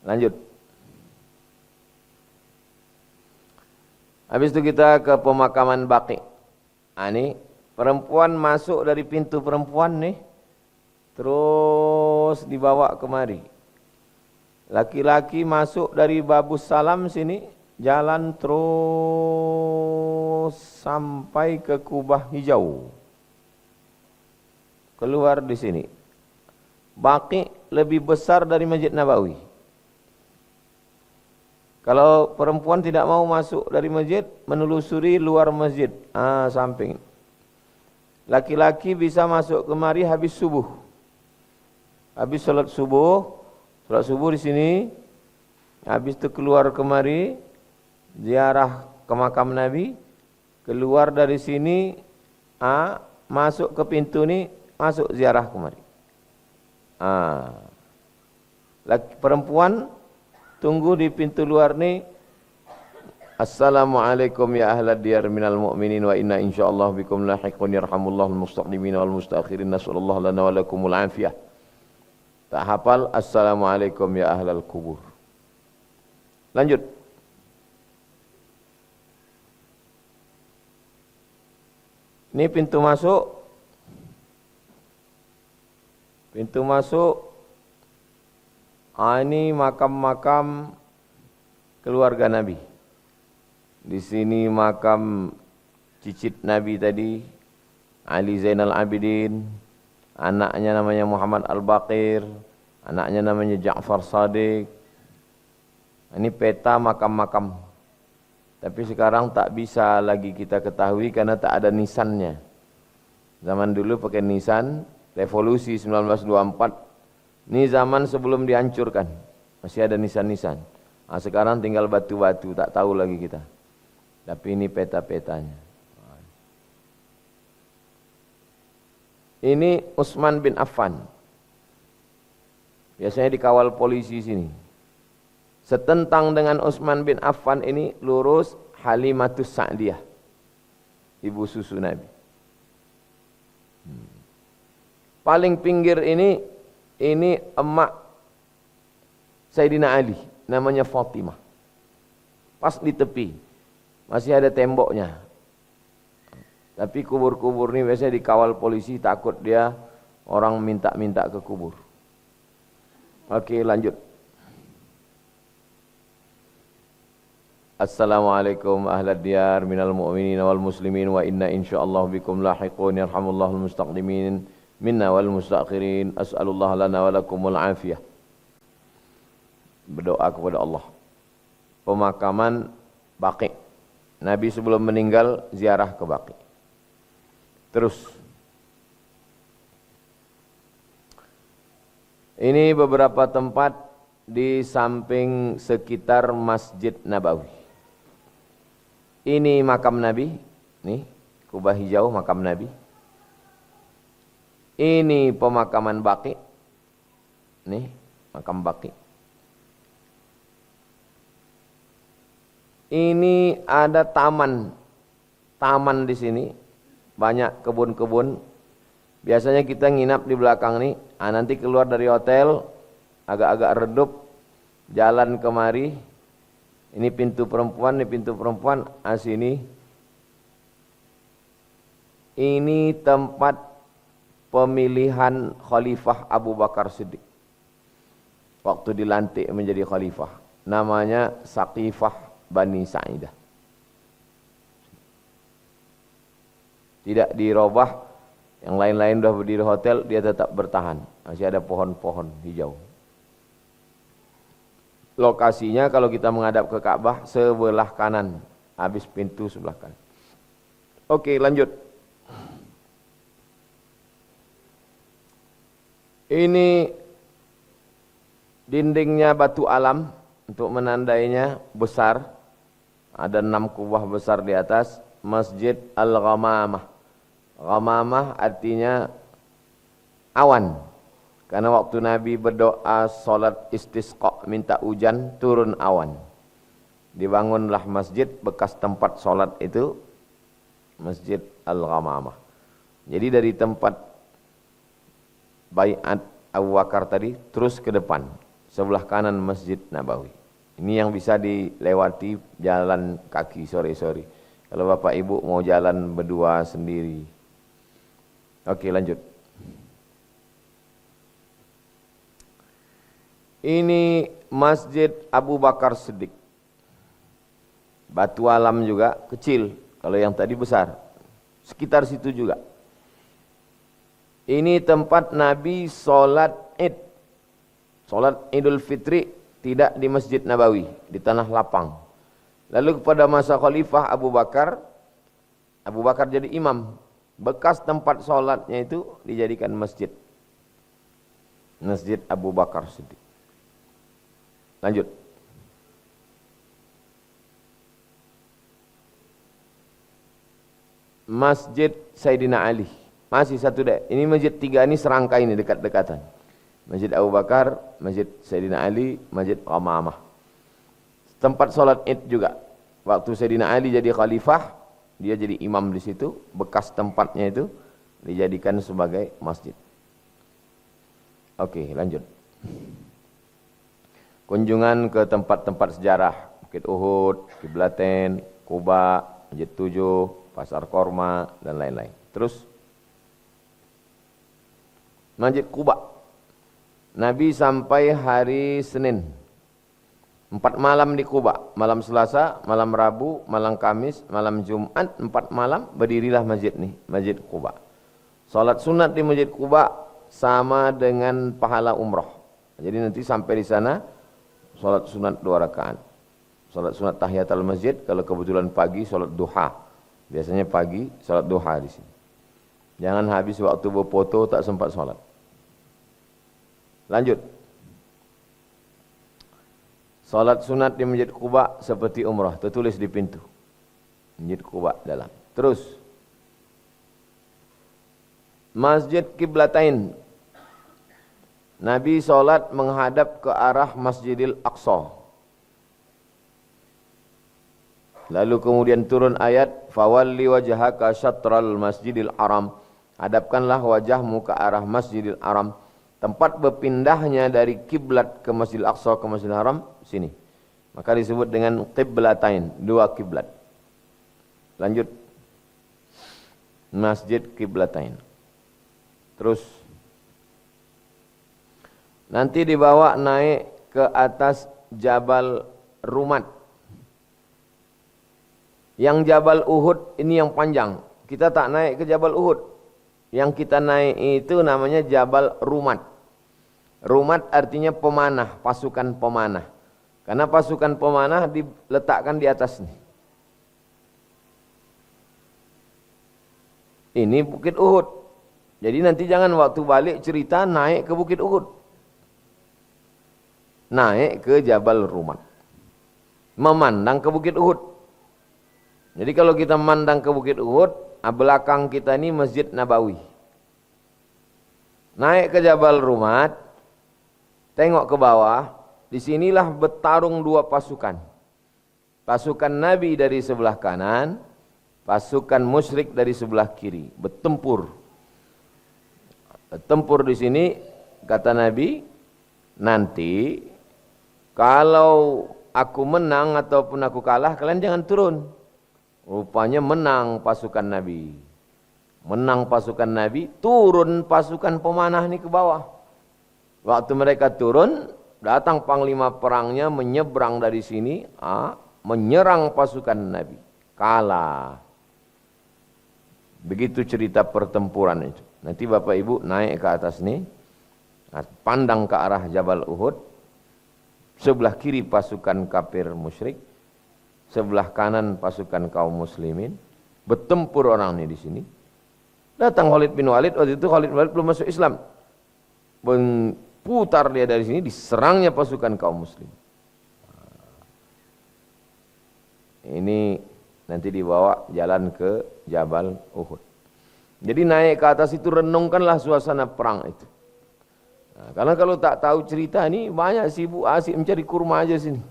Lanjut. Habis itu kita ke pemakaman Baqi. Ini perempuan masuk dari pintu perempuan nih, terus dibawa kemari. Laki-laki masuk dari Babus Salam sini, jalan terus sampai ke Kubah Hijau. Keluar di sini. Baqi lebih besar dari Masjid Nabawi. Kalau perempuan tidak mau masuk dari masjid, menelusuri luar masjid, samping. Laki-laki bisa masuk kemari habis subuh. Habis salat subuh di sini, habis itu keluar kemari, ziarah ke makam Nabi, keluar dari sini, masuk ke pintu ni, masuk ziarah kemari. Laki perempuan tunggu di pintu luar ni. Assalamualaikum ya ahlad diyar minal mu'minin wa inna insyaallah bikum lahiqun yarhamullahu al-mustaqdimin wal mustakhirin nasallallahu lana wa lakumul afiyah. Tak hafal assalamualaikum ya ahlal kubur. Lanjut. Ini pintu masuk. Pintu masuk. Ini makam-makam keluarga Nabi. Di sini makam cicit Nabi tadi, Ali Zainal Abidin, anaknya namanya Muhammad Al-Baqir, anaknya namanya Ja'far Shadiq. Ini peta makam-makam. Tapi sekarang tak bisa lagi kita ketahui karena tak ada nisannya. Zaman dulu pakai nisan, revolusi 1924. Ini zaman sebelum dihancurkan, masih ada nisan-nisan. Sekarang tinggal batu-batu, tak tahu lagi kita. Tapi ini peta-petanya. Ini Utsman bin Affan. Biasanya dikawal polisi sini. Setentang dengan Utsman bin Affan ini lurus Halimatus Sa'diyah, ibu susu Nabi. Paling pinggir ini emak Sayyidina Ali, namanya Fatimah. Pas di tepi. Masih ada temboknya. Tapi kubur-kubur ini biasanya dikawal polisi, takut dia orang minta-minta ke kubur. Oke, lanjut. Assalamualaikum ahlad diyar minal mu'minin wal muslimin wa inna insyaallah bikum lahiqun yarhamullahu al-mustaqdimin minna wal mustakhirin as'alullah lana wa lakumul afiyah. Berdoa kepada Allah. Pemakaman Baqi'. Nabi sebelum meninggal ziarah ke Baqi'. Terus ini beberapa tempat di samping sekitar Masjid Nabawi. Ini makam Nabi, nih kubah hijau makam Nabi. Ini pemakaman Baqi'. Nih makam Baqi'. Ini ada taman di sini, banyak kebun-kebun. Biasanya kita nginap di belakang nih. Nanti keluar dari hotel, agak-agak redup, jalan kemari. Ini pintu perempuan, sini. Ini tempat pemilihan Khalifah Abu Bakar Siddiq. Waktu dilantik menjadi Khalifah, namanya Saqifah Bani Sa'idah. Tidak dirubah, yang lain-lain sudah berdiri hotel, dia tetap bertahan. Masih ada pohon-pohon hijau. Lokasinya kalau kita menghadap ke Ka'bah, sebelah kanan, habis pintu sebelah kanan. Oke, lanjut. Ini dindingnya batu alam, untuk menandainya besar. Ada 6 kubah besar di atas. Masjid Al-Ghamamah. Ghamamah artinya awan. Karena waktu Nabi berdoa salat istisqa, minta hujan, turun awan. Dibangunlah masjid bekas tempat salat itu, Masjid Al-Ghamamah. Jadi dari tempat Bai'at Abu Bakar tadi terus ke depan, sebelah kanan Masjid Nabawi. Ini yang bisa dilewati jalan kaki sore-sore. Kalau bapak ibu mau jalan berdua sendiri. Oke, lanjut. Ini Masjid Abu Bakar Siddiq. Batu alam juga kecil. Kalau yang tadi besar. Sekitar situ juga. Ini tempat Nabi sholat Id. Sholat Idul Fitri. Tidak di Masjid Nabawi, di tanah lapang. Lalu kepada masa Khalifah Abu Bakar jadi imam Bekas tempat sholatnya itu dijadikan masjid. Masjid Abu Bakar Siddiq. Lanjut. Masjid Sayyidina Ali. Masih satu dek. Ini masjid tiga ini serangkai ini dekat-dekatan. Masjid Abu Bakar, Masjid Sayyidina Ali, Masjid Qamamah. Tempat sholat Id juga. Waktu Sayyidina Ali jadi khalifah, dia jadi imam di situ. Bekas tempatnya itu dijadikan sebagai masjid. Oke, lanjut. Kunjungan ke tempat-tempat sejarah, Bukit Uhud, Kiblatain, Kuba, Masjid Tujuh, Pasar Korma, dan lain-lain. Terus, Masjid Kuba. Nabi sampai hari Senin. 4 malam di Kuba. Malam Selasa, malam Rabu, malam Kamis, malam Jumat. 4 malam berdirilah masjid nih, Masjid Kuba. Salat sunat di Masjid Kuba sama dengan pahala umroh. Jadi nanti sampai di sana salat sunat 2 rakaat. Salat sunat tahiyatul masjid, kalau kebetulan pagi salat duha. Biasanya pagi salat duha di sini. Jangan habis waktu berfoto tak sempat salat. Lanjut. Salat sunat di Masjid Quba seperti umrah, tertulis di pintu. Masjid Quba dalam. Terus. Masjid Kiblatain. Nabi salat menghadap ke arah Masjidil Aqsa. Lalu kemudian turun ayat, "Fawalli wajhaka syatral Masjidil Haram." Hadapkanlah wajahmu ke arah Masjidil Haram. Tempat berpindahnya dari kiblat ke Masjidil Aqsa ke Masjidil Haram sini. Maka disebut dengan qiblatain, 2 kiblat. Lanjut. Masjid Kiblatain. Terus nanti dibawa naik ke atas Jabal Rumat. Yang Jabal Uhud ini yang panjang. Kita tak naik ke Jabal Uhud. Yang kita naik itu namanya Jabal Rumat. Rumat artinya pemanah, pasukan pemanah. Karena pasukan pemanah diletakkan di atas ini. Ini Bukit Uhud. Jadi nanti jangan waktu balik cerita naik ke Bukit Uhud. Naik ke Jabal Rumat. Memandang ke Bukit Uhud. Jadi kalau kita memandang ke Bukit Uhud, belakang kita ini Masjid Nabawi. Naik ke Jabal Rumat, tengok ke bawah, disinilah bertarung 2 pasukan. Pasukan Nabi dari sebelah kanan, pasukan musyrik dari sebelah kiri, bertempur. Bertempur di sini, kata Nabi, nanti kalau aku menang ataupun aku kalah, kalian jangan turun. Rupanya menang pasukan Nabi. Menang pasukan Nabi, turun pasukan pemanah ini ke bawah. Waktu mereka turun, datang panglima perangnya menyeberang dari sini, menyerang pasukan Nabi. Kalah. Begitu cerita pertempuran itu. Nanti Bapak Ibu naik ke atas ini, pandang ke arah Jabal Uhud, sebelah kiri pasukan kafir musyrik, sebelah kanan pasukan kaum muslimin, bertempur orang ini di sini. Datang Khalid bin Walid, waktu itu Khalid bin Walid belum masuk Islam. Putar dia dari sini, diserangnya pasukan kaum muslim. Ini nanti dibawa jalan ke Jabal Uhud. Jadi naik ke atas itu, renungkanlah suasana perang itu. Nah, karena kalau tak tahu cerita ini, banyak sibuk asik mencari kurma aja sini.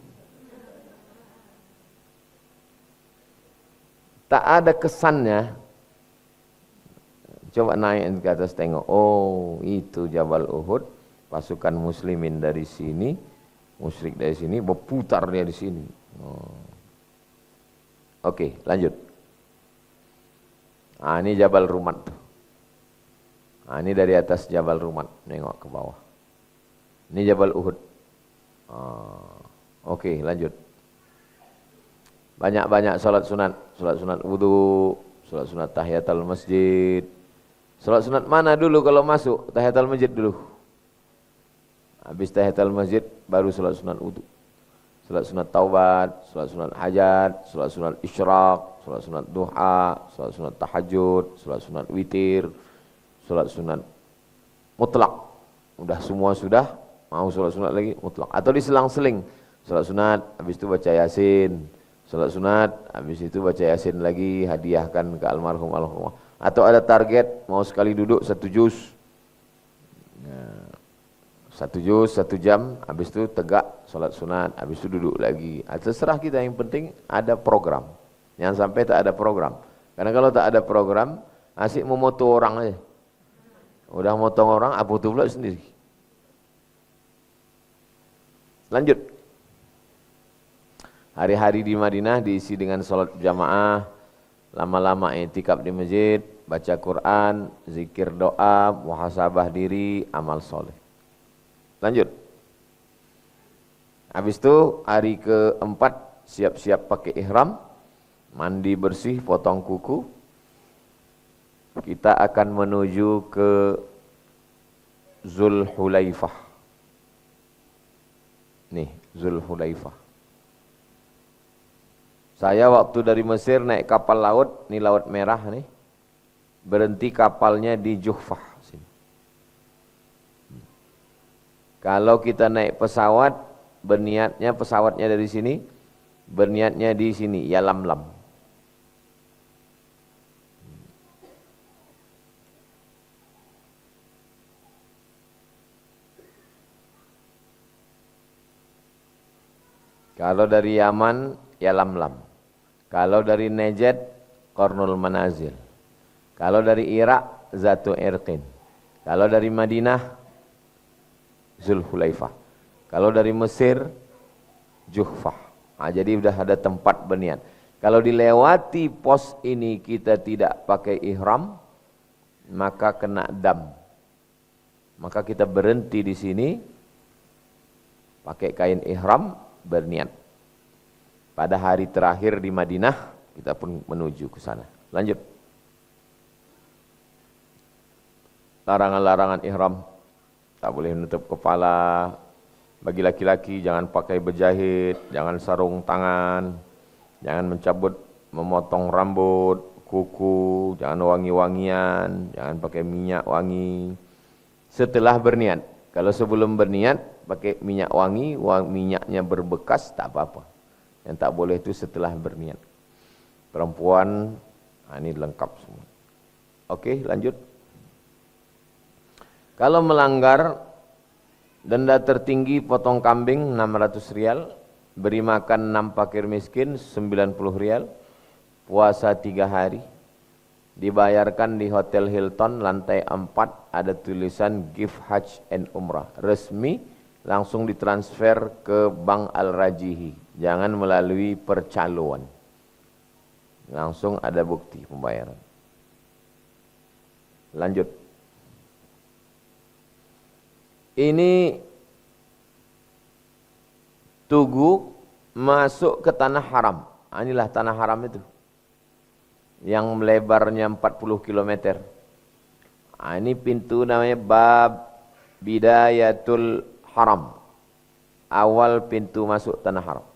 Tak ada kesannya. Coba naik ke atas tengok, oh itu Jabal Uhud, pasukan muslimin dari sini, musyrik dari sini, berputar dia di sini. Oke, lanjut. Ini Jabal Rumat. Ini dari atas Jabal Rumat, nengok ke bawah. Ini Jabal Uhud. Oke, lanjut. Banyak-banyak salat sunat wudu, salat sunat tahiyatul masjid. Salat sunat mana dulu kalau masuk? Tahiyatul masjid dulu. Habis tahiyatul masjid baru salat sunat wudu. Salat sunat taubat, salat sunat hajat, salat sunat isyraq, salat sunat duha, salat sunat tahajud, salat sunat witir, salat sunat mutlak. Udah semua sudah, mau salat sunat lagi mutlak. Atau diselang-seling, salat sunat habis itu baca Yasin, salat sunat habis itu baca Yasin lagi, hadiahkan ke almarhum almarhumah. Atau ada target mau sekali duduk 1 juz. Nah, 1 juz 1 jam, habis itu tegak salat sunat, habis itu duduk lagi. Terserah kita, yang penting ada program. Jangan sampai tak ada program. Karena kalau tak ada program, asik memoto orang aja. Udah motong orang, apa tu pula sendiri. Lanjut. Hari-hari di Madinah diisi dengan salat jamaah, lama-lama i'tikaf di masjid, baca Quran, zikir doa, muhasabah diri, amal soleh. Lanjut. Habis itu hari keempat siap-siap pakai ihram, mandi bersih, potong kuku. Kita akan menuju ke Zulhulaifah. Nih, Zulhulaifah. Saya waktu dari Mesir naik kapal laut, nih Laut Merah nih. Berhenti kapalnya di Juhfah sini. Kalau kita naik pesawat, berniatnya pesawatnya dari sini, berniatnya di sini, Yalamlam. Kalau dari Yaman, Yalamlam. Kalau dari Najd, Qarnul Manazil. Kalau dari Irak, Zatu Irqin. Kalau dari Madinah, Zulhulaifah. Kalau dari Mesir, Juhfah. Nah, jadi sudah ada tempat berniat. Kalau dilewati pos ini kita tidak pakai ihram, maka kena dam. Maka kita berhenti di sini, pakai kain ihram, berniat. Pada hari terakhir di Madinah, kita pun menuju ke sana. Lanjut. Larangan-larangan ihram. Tak boleh menutup kepala. Bagi laki-laki jangan pakai berjahit, jangan sarung tangan, jangan mencabut, memotong rambut, kuku, jangan wangi-wangian, jangan pakai minyak wangi. Setelah berniat. Kalau sebelum berniat pakai minyak wangi, minyaknya berbekas, tak apa-apa. Yang tak boleh itu setelah berniat. Perempuan, ini lengkap semua. Oke, lanjut. Kalau melanggar, denda tertinggi potong kambing 600 rial, beri makan 6 fakir miskin 90 rial, puasa 3 hari, dibayarkan di Hotel Hilton lantai 4, ada tulisan gift Hajj and Umrah, resmi, langsung ditransfer ke Bank Al-Rajihi, jangan melalui percaloan, langsung ada bukti pembayaran. Lanjut. Ini tugu masuk ke tanah haram. Inilah tanah haram itu. Yang lebarnya 40 km. Ini pintu namanya Bab Bidayatul Haram. Awal pintu masuk tanah haram.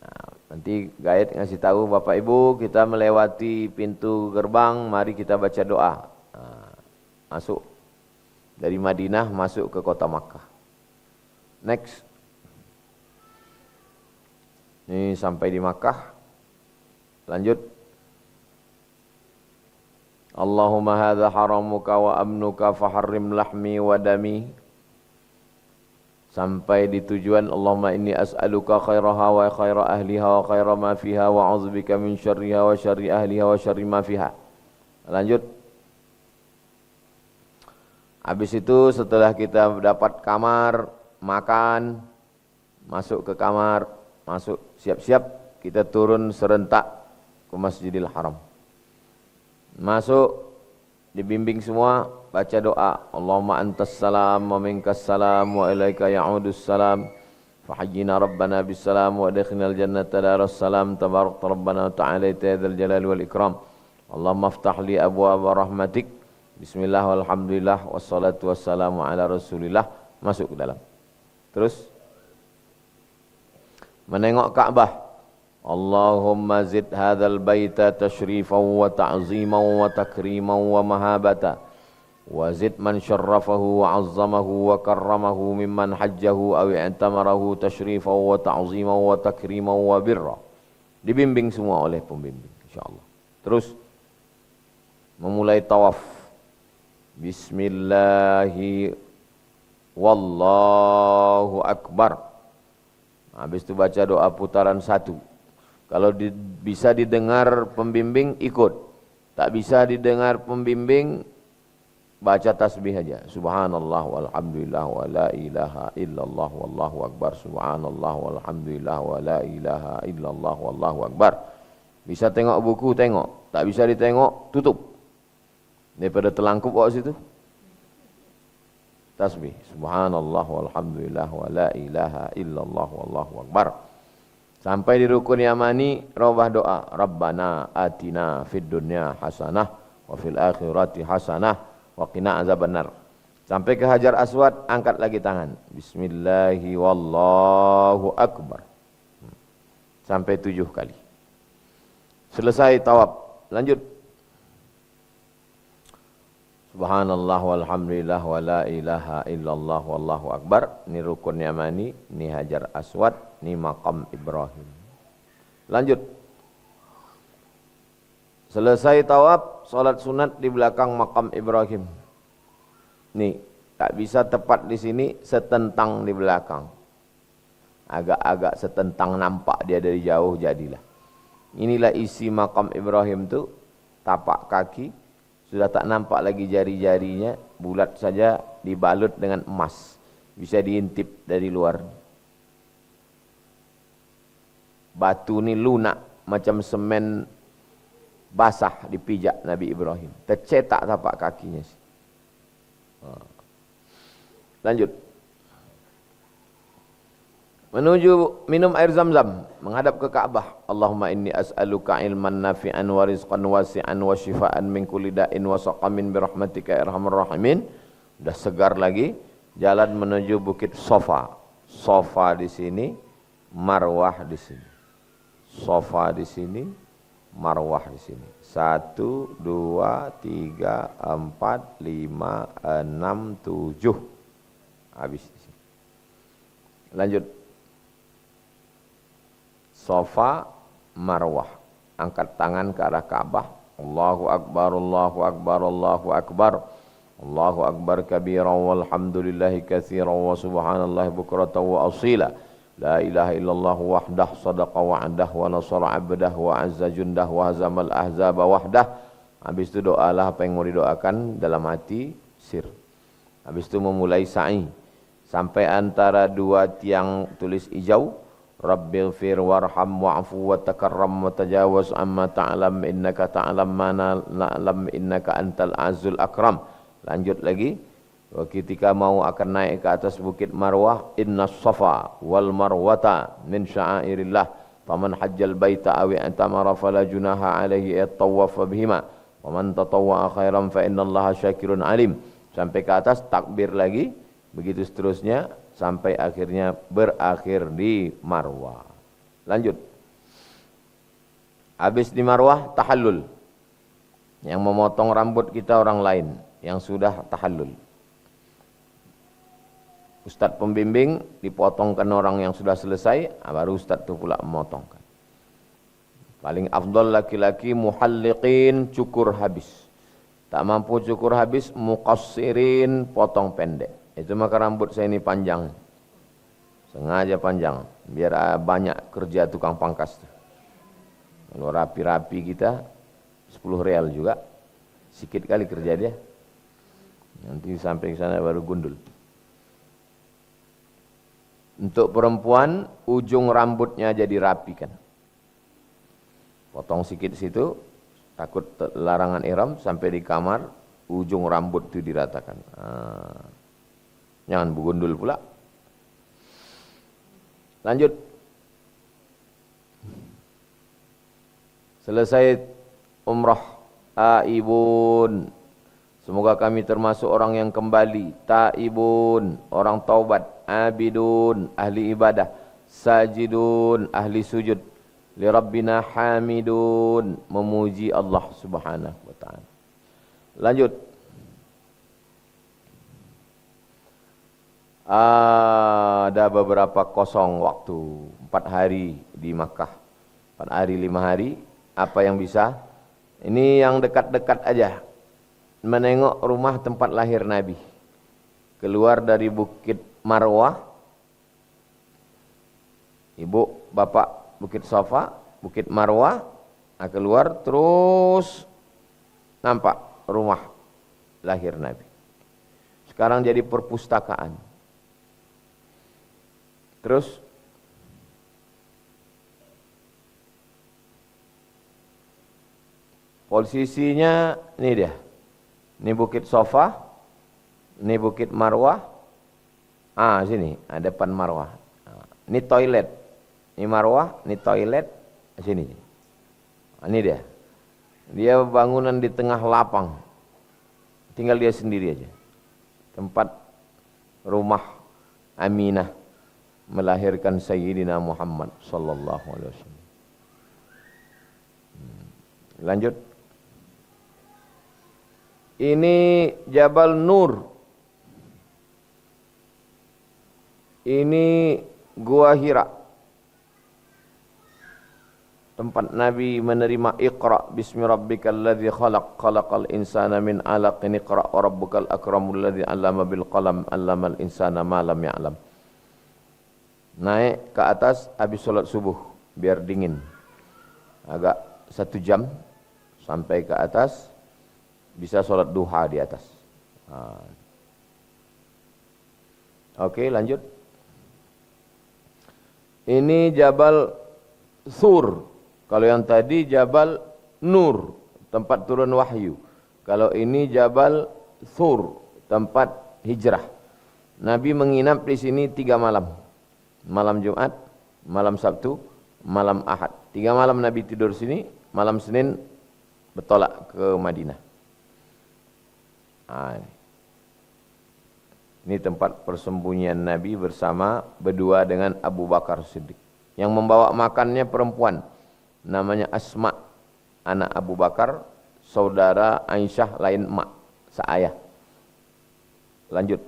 Nah, nanti guide ngasih tahu Bapak Ibu, kita melewati pintu gerbang, mari kita baca doa. Nah, masuk. Dari Madinah masuk ke kota Makkah. Next. Ini sampai di Makkah. Lanjut. Allahumma hadha haramuka wa amnuka faharrim lahmi wa dami. Sampai di tujuan. Allahumma inni as'aluka khairaha wa khaira ahliha wa khaira ma fiha wa a'udzubika min syarriha wa syarri ahliha wa syarri ma fiha. Lanjut. Habis itu setelah kita dapat kamar, makan, masuk ke kamar, masuk siap-siap, kita turun serentak ke Masjidil Haram. Masuk, dibimbing semua, baca doa. Allahumma antas salam wa minkas salam wa ilaika ya'udus salam. Fahayyina rabbana bis salam wa adkhilnal jannata daras salam. Tabarak rabbana ta'ala ta'ala jalal wal ikram. Allahumma aftah li abwaaba rahmatik. Bismillah walhamdulillah wassalatu wassalamu ala rasulillah. Masuk ke dalam. Terus menengok Ka'bah. Allahumma zid hadzal baita tashrifan wa ta'ziman wa takriman wa mahabata wa zid man syarrafahu wa 'azzamahu wa karramahu mimman hajjahu aw i'tamarahu tashrifan wa ta'ziman wa takriman wa birra. Dibimbing semua oleh pembimbing insyaallah. Terus memulai tawaf. Bismillahi wallahu akbar. Habis itu baca doa putaran 1. Kalau bisa didengar pembimbing ikut. Tak bisa didengar pembimbing baca tasbih aja. Subhanallah walhamdulillah wa la ilaha illallah wallahu akbar. Subhanallah walhamdulillah wa la ilaha illallah wallahu akbar. Bisa tengok buku, tengok. Tak bisa ditengok, tutup. Daripada terlangkup kat situ. Tasbih. Subhanallah walhamdulillah wa la ilaha illallah wallahu akbar. Sampai di rukun yamani, robah doa. Rabbana atina fid dunya hasanah wa fil akhirati hasanah wa qina azabannar. Sampai ke Hajar Aswad, angkat lagi tangan. Bismillahi wallahu akbar. Sampai 7 kali. Selesai tawaf, lanjut. Subhanallah walhamdulillah wa la ilaha illallah wallahu akbar. Ini rukun yamani, ini Hajar Aswad, ini makam Ibrahim. Lanjut. Selesai tawaf, salat sunat di belakang makam Ibrahim. Nih, tak bisa tepat di sini, setentang di belakang. Agak-agak setentang nampak dia dari jauh jadilah. Inilah isi makam Ibrahim tu, tapak kaki sudah tak nampak lagi jari-jarinya, bulat saja dibalut dengan emas. Bisa diintip dari luar. Batu ni lunak macam semen basah dipijak Nabi Ibrahim. Tercetak tapak kakinya. Lanjut. Menuju minum air Zam-Zam, menghadap ke Ka'bah. Allahumma inni as'aluka ilman nafi'an wa rizqan wasi'an wa shifaan min kulli da'in wa saqamin bi rahmatika ya arhamar rahimin. Sudah segar lagi, jalan menuju Bukit Sofa. Sofa di sini, Marwah di sini. Sofa di sini, Marwah di sini. 1 2 3 4 5 6 7. Habis di sini. Lanjut. Sofa, Marwah. Angkat tangan ke arah Ka'bah. Allahu Akbar, Allahu Akbar, Allahu Akbar. Allahu Akbar kabiran walhamdulillahi katsiran wa subhanallahi bukratan wa asila. La ilaha illallah wahdah sadaqa wa'dah wa nasara 'abdah wa azza jundah wa hazamal ahzaba wahdah. Habis itu doalah apa yang mau didoakan dalam hati sir. Habis itu memulai sa'i. Sampai antara dua tiang tulis hijau. Rabbighfir warham wa'fu wa takarram wa tajawaz amma ta'lam innaka ta'lam ma na'lam innaka antal azul akram. Lanjut lagi. Ketika mau akan naik ke atas bukit Marwah, inna safa wal marwata min sya'airillah faman hajjal baita aw i'tamara fala junaha alaihi at-tawaf bihima wa man tatawwa'a khairan fa innallaha syakirun alim. Sampai ke atas takbir lagi, begitu seterusnya sampai akhirnya berakhir di Marwah. Lanjut. Habis di Marwah, tahallul. Yang memotong rambut kita orang lain yang sudah tahallul. Ustaz pembimbing dipotongkan orang yang sudah selesai, baru ustaz itu pula memotongkan. Paling afdal laki-laki muhalliqin, cukur habis. Tak mampu cukur habis, muqassirin, potong pendek. Itu maka rambut saya ini panjang. Sengaja panjang. Biar banyak kerja tukang pangkas. Kalau rapi-rapi kita, 10 real juga. Sikit kali kerja dia. Nanti sampai ke sana baru gundul. Untuk perempuan, ujung rambutnya jadi rapi kan. Potong sikit situ, takut larangan ihram, sampai di kamar, ujung rambut itu diratakan. Jangan begundul pula. Lanjut. Selesai umrah. Aibun. Semoga kami termasuk orang yang kembali. Taibun, orang taubat. Abidun, ahli ibadah. Sajidun, ahli sujud. li rabbina hamidun, memuji Allah Subhanahu wa taala. Lanjut. Ada beberapa kosong waktu, 4 hari di Makkah, 4 hari 5 hari. Apa yang bisa? Ini yang dekat-dekat aja, menengok rumah tempat lahir Nabi. Keluar dari Bukit Marwah, ibu bapak Bukit Safa, Bukit Marwah, keluar terus nampak rumah lahir Nabi. Sekarang jadi perpustakaan. Terus posisinya ini dia. Ini Bukit Safa, ini Bukit Marwah. Sini, depan Marwah. Ini toilet. Ini Marwah, ini toilet, sini. Ini dia. Dia bangunan di tengah lapang. Tinggal dia sendiri aja. Tempat rumah Aminah melahirkan Sayyidina Muhammad sallallahu alaihi wasallam. Lanjut. Ini Jabal Nur. Ini Gua Hira. Tempat Nabi menerima Iqra bismi rabbikal ladzi khalaq, khalaqal insana min 'alaqin, iqra wa rabbukal akramul ladzi 'allama bil qalam, 'allamal insana ma lam ya'lam. Naik ke atas habis sholat subuh biar dingin, agak 1 jam sampai ke atas, bisa sholat duha di atas. Oke, lanjut. Ini Jabal Sur. Kalau yang tadi Jabal Nur, tempat turun wahyu. Kalau ini Jabal Sur, tempat hijrah. Nabi menginap di sini 3 malam. Malam Jumat, malam Sabtu, malam Ahad. 3 malam Nabi tidur sini, malam Senin bertolak ke Madinah. Ini tempat persembunyian Nabi berdua dengan Abu Bakar Siddiq. Yang membawa makannya perempuan, namanya Asma, anak Abu Bakar, saudara Aisyah, lain emak, seayah. Lanjut.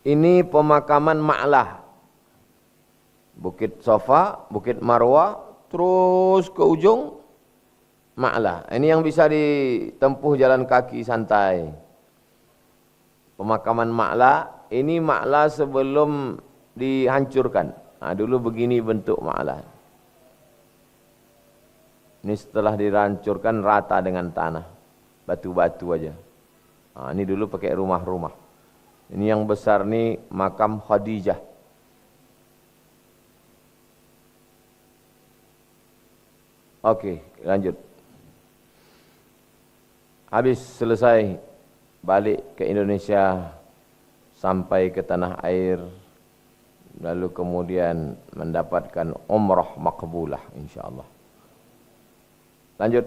Ini pemakaman Ma'lah. Bukit Safa, Bukit Marwah, terus ke ujung Ma'lah. Ini yang bisa ditempuh jalan kaki santai. Pemakaman Ma'lah, ini Ma'lah sebelum dihancurkan. Dulu begini bentuk Ma'lah. Ini setelah dihancurkan rata dengan tanah, batu-batu aja. Ini dulu pakai rumah-rumah. Ini yang besar nih makam Khadijah. Oke, lanjut. Habis selesai balik ke Indonesia sampai ke tanah air, lalu kemudian mendapatkan umrah makbulah insyaallah. Lanjut.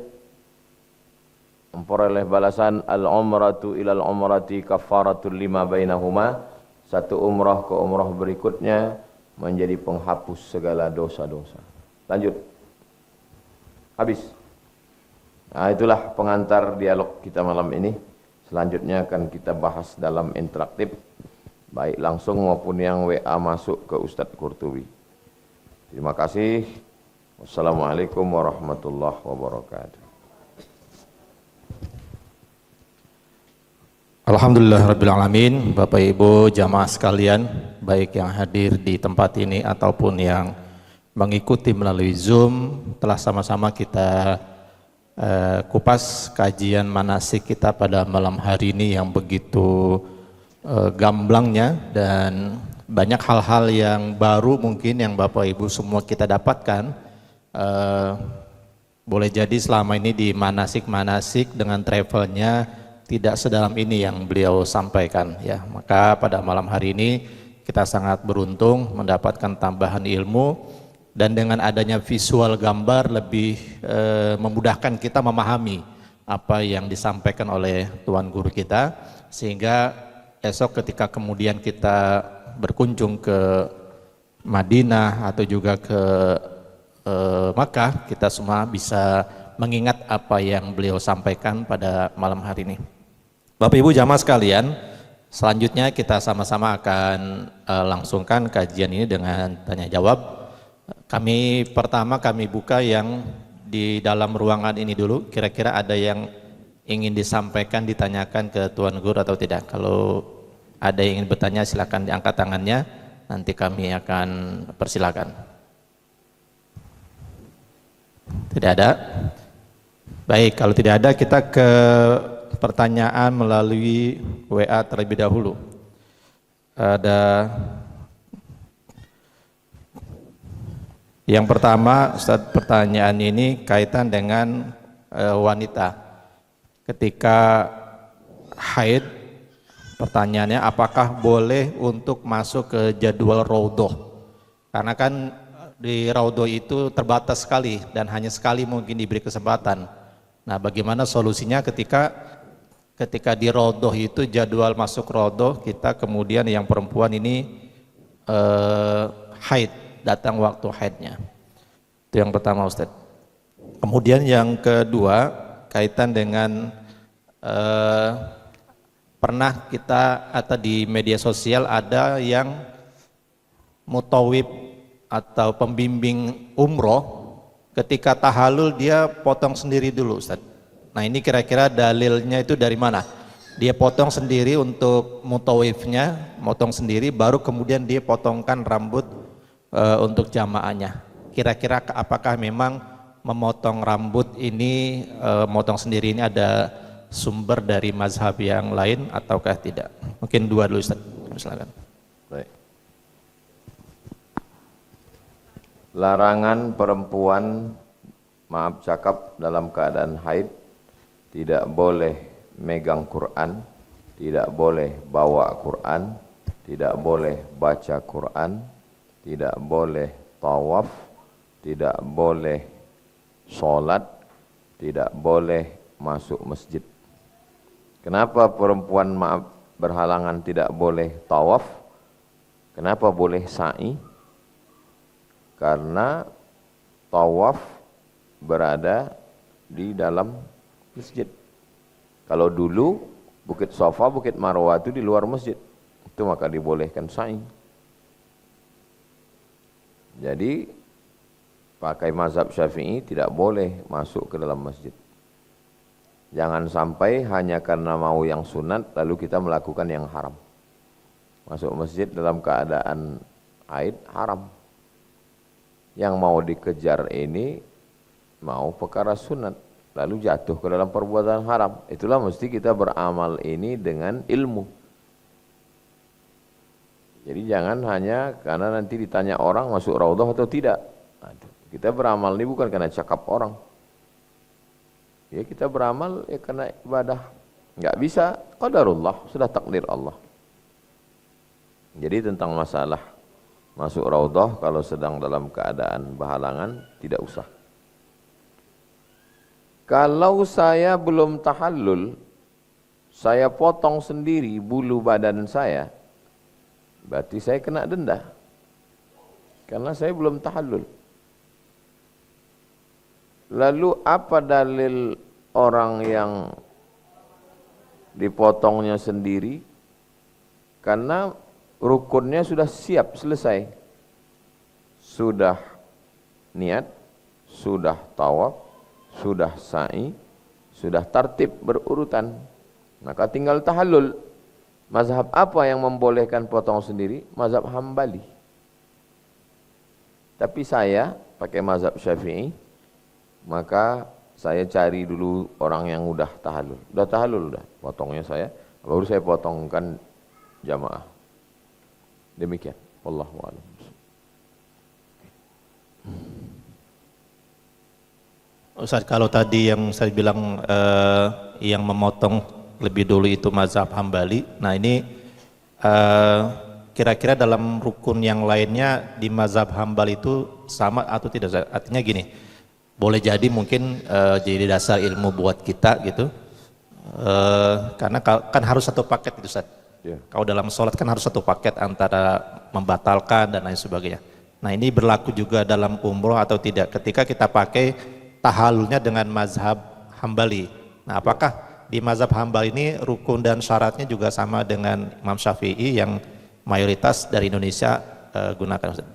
Memperoleh balasan al-umratu ilal umrati kafaratul lima bainahuma. Satu umrah ke umrah berikutnya menjadi penghapus segala dosa-dosa. Lanjut. Habis. Itulah pengantar dialog kita malam ini. Selanjutnya akan kita bahas dalam interaktif, baik langsung maupun yang WA masuk ke Ustadz Qurtubi. Terima kasih. Wassalamualaikum warahmatullahi wabarakatuh. Alhamdulillahirrabbilalamin. Bapak Ibu jamaah sekalian, baik yang hadir di tempat ini ataupun yang mengikuti melalui Zoom, telah sama-sama kita kupas kajian manasik kita pada malam hari ini yang begitu gamblangnya, dan banyak hal-hal yang baru mungkin yang Bapak Ibu semua kita dapatkan. Boleh jadi selama ini di manasik-manasik dengan travelnya tidak sedalam ini yang beliau sampaikan, ya. Maka pada malam hari ini kita sangat beruntung mendapatkan tambahan ilmu, dan dengan adanya visual gambar lebih memudahkan kita memahami apa yang disampaikan oleh Tuan Guru kita, sehingga esok ketika kemudian kita berkunjung ke Madinah atau juga ke Makkah, kita semua bisa mengingat apa yang beliau sampaikan pada malam hari ini. Bapak Ibu jamaah sekalian, selanjutnya kita sama-sama akan langsungkan kajian ini dengan tanya jawab. Pertama kami buka yang di dalam ruangan ini dulu, kira-kira ada yang ingin disampaikan, ditanyakan ke Tuan Guru atau tidak. Kalau ada yang ingin bertanya silakan diangkat tangannya, nanti kami akan persilakan. Tidak ada? Baik, kalau tidak ada kita ke pertanyaan melalui WA terlebih dahulu. Ada yang pertama, Ustaz, pertanyaan ini kaitan dengan wanita ketika haid. Pertanyaannya, apakah boleh untuk masuk ke jadwal raudhah? Karena kan di raudhah itu terbatas sekali dan hanya sekali mungkin diberi kesempatan. Nah, bagaimana solusinya ketika di raudhah itu jadwal masuk raudhah kita, kemudian yang perempuan ini haid, datang waktu haidnya. Itu yang pertama, Ustaz. Kemudian yang kedua kaitan dengan pernah kita atau di media sosial ada yang mutawib atau pembimbing umroh, ketika tahallul dia potong sendiri dulu, Ustaz. Nah, ini kira-kira dalilnya itu dari mana? Dia potong sendiri untuk mutawifnya, potong sendiri, baru kemudian dia potongkan rambut untuk jamaahnya. Kira-kira apakah memang memotong rambut ini, memotong sendiri ini ada sumber dari mazhab yang lain ataukah tidak? Mungkin dua dulu, Ustaz. Silakan. Baik. Larangan perempuan, maaf cakap, dalam keadaan haid tidak boleh megang Quran, tidak boleh bawa Quran, tidak boleh baca Quran, tidak boleh tawaf, tidak boleh sholat, tidak boleh masuk masjid. Kenapa perempuan berhalangan tidak boleh tawaf? Kenapa boleh sa'i? Karena tawaf berada di dalam masjid. Kalau dulu Bukit Safa, Bukit Marwah itu di luar masjid, itu maka dibolehkan sa'i. Jadi pakai mazhab Syafi'i tidak boleh masuk ke dalam masjid. Jangan sampai hanya karena mau yang sunat lalu kita melakukan yang haram. Masuk masjid dalam keadaan haid haram. Yang mau dikejar ini mau perkara sunat lalu jatuh ke dalam perbuatan haram. Itulah mesti kita beramal ini dengan ilmu. Jadi jangan hanya karena nanti ditanya orang masuk raudhah atau tidak. Kita beramal ini bukan karena cakap orang. Ya, kita beramal ya karena ibadah. Enggak bisa, qadarullah, sudah takdir Allah. Jadi tentang masalah masuk raudhah kalau sedang dalam keadaan berhalangan tidak usah. Kalau saya belum tahallul, saya potong sendiri bulu badan saya, berarti saya kena denda. Karena saya belum tahallul. Lalu apa dalil orang yang dipotongnya sendiri? Karena rukunnya sudah siap, selesai. Sudah niat, sudah tawaf, sudah sa'i, sudah tartib berurutan. Maka tinggal tahallul. Mazhab apa yang membolehkan potong sendiri? Mazhab Hambali. Tapi saya pakai mazhab Syafi'i, maka saya cari dulu orang yang udah tahallul. Udah tahallul, udah potongnya saya, baru saya potongkan jamaah. Demikian. Wallahu a'lam. Ustaz, kalau tadi yang saya bilang yang memotong lebih dulu itu mazhab Hambali. Nah, ini kira-kira dalam rukun yang lainnya di mazhab Hambali itu sama atau tidak? Artinya gini, boleh jadi mungkin jadi dasar ilmu buat kita gitu, karena kan harus satu paket itu, Ustaz. Yeah. Kalau dalam sholat kan harus satu paket antara membatalkan dan lain sebagainya. Nah ini berlaku juga dalam umroh atau tidak ketika kita pakai tahallulnya dengan mazhab Hambali. Nah apakah di mazhab Hambali ini rukun dan syaratnya juga sama dengan Imam Syafi'i yang mayoritas dari Indonesia gunakan, Ustaz?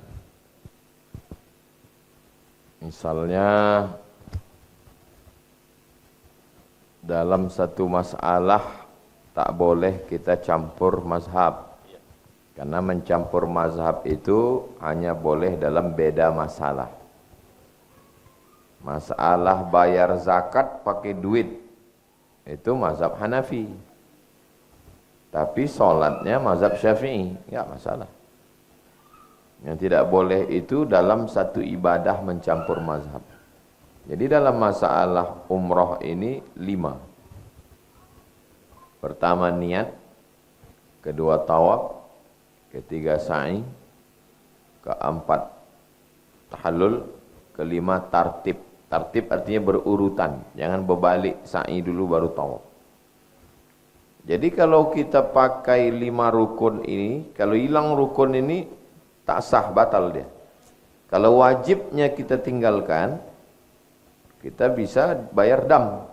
Misalnya dalam satu masalah tak boleh kita campur mazhab. Karena mencampur mazhab itu hanya boleh dalam beda masalah. Masalah bayar zakat pakai duit, itu mazhab Hanafi. Tapi sholatnya mazhab Syafi'i, enggak masalah. Yang tidak boleh itu dalam satu ibadah mencampur mazhab. Jadi dalam masalah umroh ini 5. Pertama niat, kedua tawaf, ketiga sa'i, keempat tahallul, kelima tartib. Tartib artinya berurutan, jangan berbalik sa'i dulu baru tawaf. Jadi kalau kita pakai 5 rukun ini, kalau hilang rukun ini tak sah, batal dia. Kalau wajibnya kita tinggalkan, kita bisa bayar dam.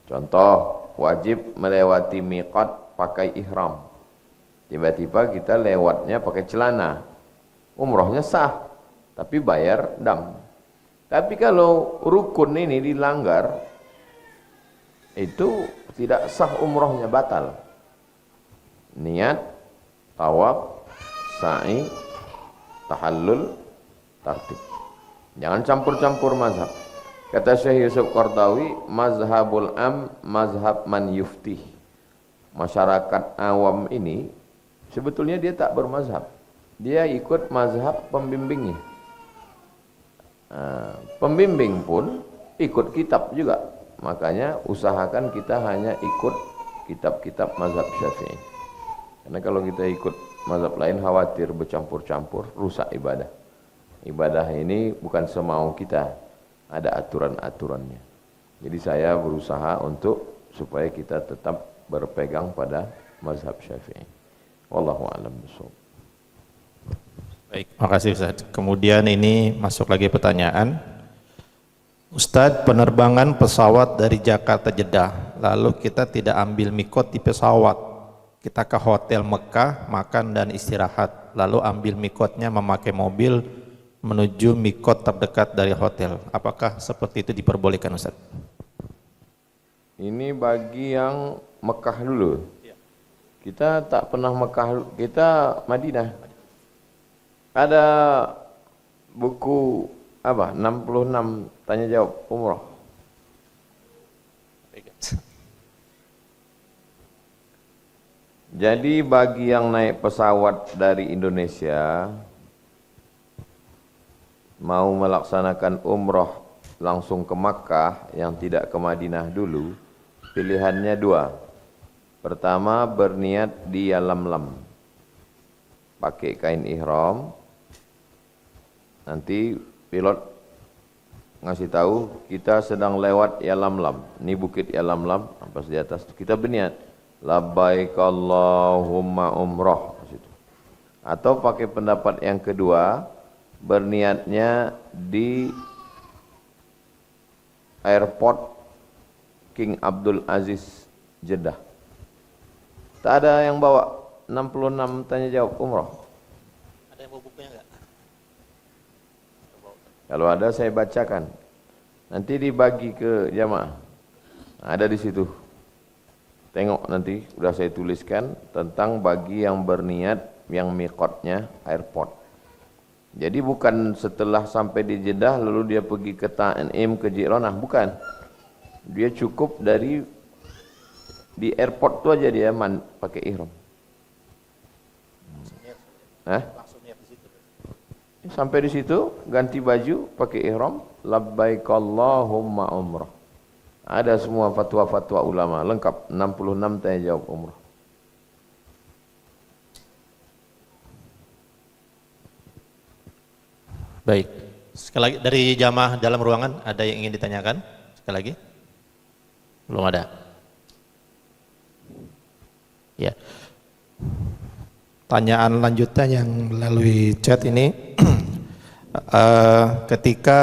Contoh, wajib melewati miqat pakai ihram. Tiba-tiba kita lewatnya pakai celana, umrohnya sah, tapi bayar dam. Tapi kalau rukun ini dilanggar, itu tidak sah, umrohnya batal. Niat, tawaf, sa'i, tahallul, tartib. Jangan campur-campur mazhab. Kata Syekh Yusuf Qardawi, mazhabul am mazhab man yuftih. Masyarakat awam ini sebetulnya dia tak bermazhab, dia ikut mazhab pembimbingnya. Pembimbing pun ikut kitab juga, makanya usahakan kita hanya ikut kitab-kitab mazhab Syafi'i. Karena kalau kita ikut mazhab lain khawatir bercampur-campur, rusak ibadah. Ibadah ini bukan semau kita, ada aturan-aturannya. Jadi saya berusaha untuk supaya kita tetap berpegang pada mazhab Syafi'i. Wallahu a'lam bishawab. Baik, makasih Ustaz. Kemudian ini masuk lagi pertanyaan. Ustaz, penerbangan pesawat dari Jakarta Jeddah, lalu kita tidak ambil mikot di pesawat. Kita ke hotel Mekah, makan dan istirahat, lalu ambil mikotnya memakai mobil menuju mikot terdekat dari hotel. Apakah seperti itu diperbolehkan, Ustaz? Ini bagi yang Mekah dulu. Kita tak pernah Mekah, kita Madinah. Ada buku apa? 66 tanya jawab umrah. Jadi bagi yang naik pesawat dari Indonesia mau melaksanakan umrah langsung ke Makkah yang tidak ke Madinah dulu, pilihannya 2. Pertama, berniat di Yalamlam, pakai kain ihram. Nanti pilot ngasih tahu kita sedang lewat Yalamlam, ini bukit Yalamlam, pas di atas kita berniat labbaik Allahumma umrah. Atau pakai pendapat yang kedua, berniatnya di airport King Abdul Aziz Jeddah. Tak ada yang bawa 66 tanya jawab umrah. Ada yang bawa bukunya enggak? Kalau ada saya bacakan. Nanti dibagi ke jamaah. Ada di situ. Tengok nanti sudah saya tuliskan tentang bagi yang berniat yang miqatnya airport. Jadi bukan setelah sampai di Jeddah lalu dia pergi ke Ta'im ke Jiranah, bukan. Dia cukup dari di airport tu aja dia pakai ihram. Sampai di situ ganti baju pakai ihram, labbaik Allahumma umrah. Ada semua fatwa-fatwa ulama lengkap, 66 tanya jawab umrah. Baik. Sekali lagi dari jamaah dalam ruangan ada yang ingin ditanyakan? Sekali lagi. Belum ada. Ya. Tanyaan lanjutan yang melalui chat ini Ketika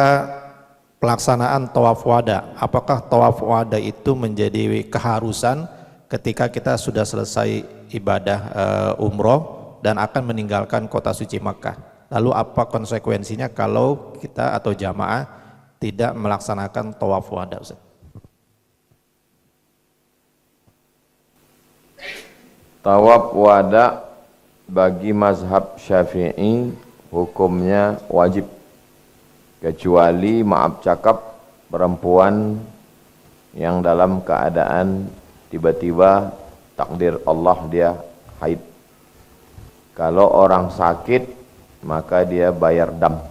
pelaksanaan tawaf wada, apakah tawaf wada itu menjadi keharusan ketika kita sudah selesai ibadah umroh dan akan meninggalkan kota suci Makkah? Lalu apa konsekuensinya kalau kita atau jamaah tidak melaksanakan tawaf wada, Ustaz? Tawaf wada bagi mazhab Syafi'i hukumnya wajib, kecuali maaf cakap perempuan yang dalam keadaan tiba-tiba takdir Allah dia haid. Kalau orang sakit maka dia bayar dam.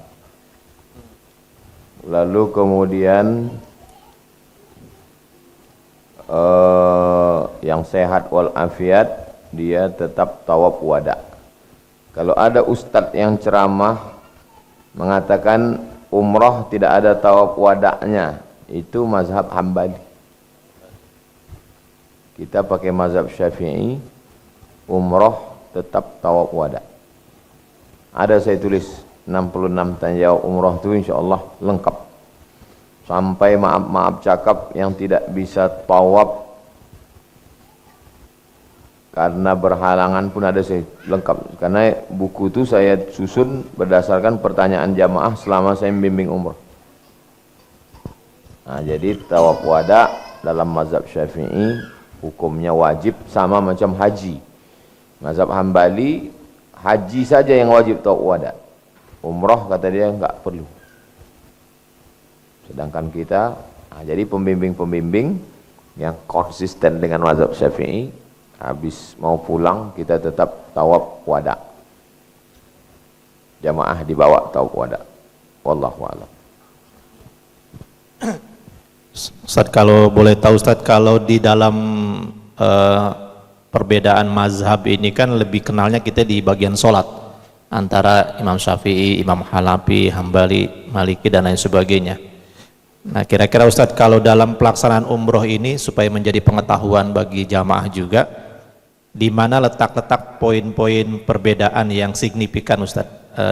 Lalu kemudian yang sehat walafiat dia tetap tawaf wada. Kalau ada ustadz yang ceramah mengatakan umrah tidak ada tawaf wada'nya, itu mazhab Hambali. Kita pakai mazhab Syafi'i, umrah tetap tawaf wada. Ada saya tulis 66 tanya jawab umrah itu insyaallah lengkap. Sampai maaf cakap yang tidak bisa tawaf karena berhalangan pun ada saya lengkap. Karena buku itu saya susun berdasarkan pertanyaan jamaah selama saya membimbing umrah. Nah, jadi tawaf wada dalam mazhab Syafi'i hukumnya wajib sama macam haji. Mazhab Hambali haji saja yang wajib tawaf wada. Umrah kata dia enggak perlu. Sedangkan kita, jadi pembimbing-pembimbing yang konsisten dengan mazhab Syafi'i, habis mau pulang kita tetap tawaf wada. Jamaah dibawa tawaf wada. Wallahu a'lam. Ustaz, kalau boleh tahu Ustaz, kalau di dalam perbedaan mazhab ini kan lebih kenalnya kita di bagian sholat antara Imam Syafi'i, Imam Hanafi, Hambali, Maliki dan lain sebagainya. Nah, kira-kira Ustaz, kalau dalam pelaksanaan umroh ini supaya menjadi pengetahuan bagi jamaah juga, di mana letak-letak poin-poin perbedaan yang signifikan Ustaz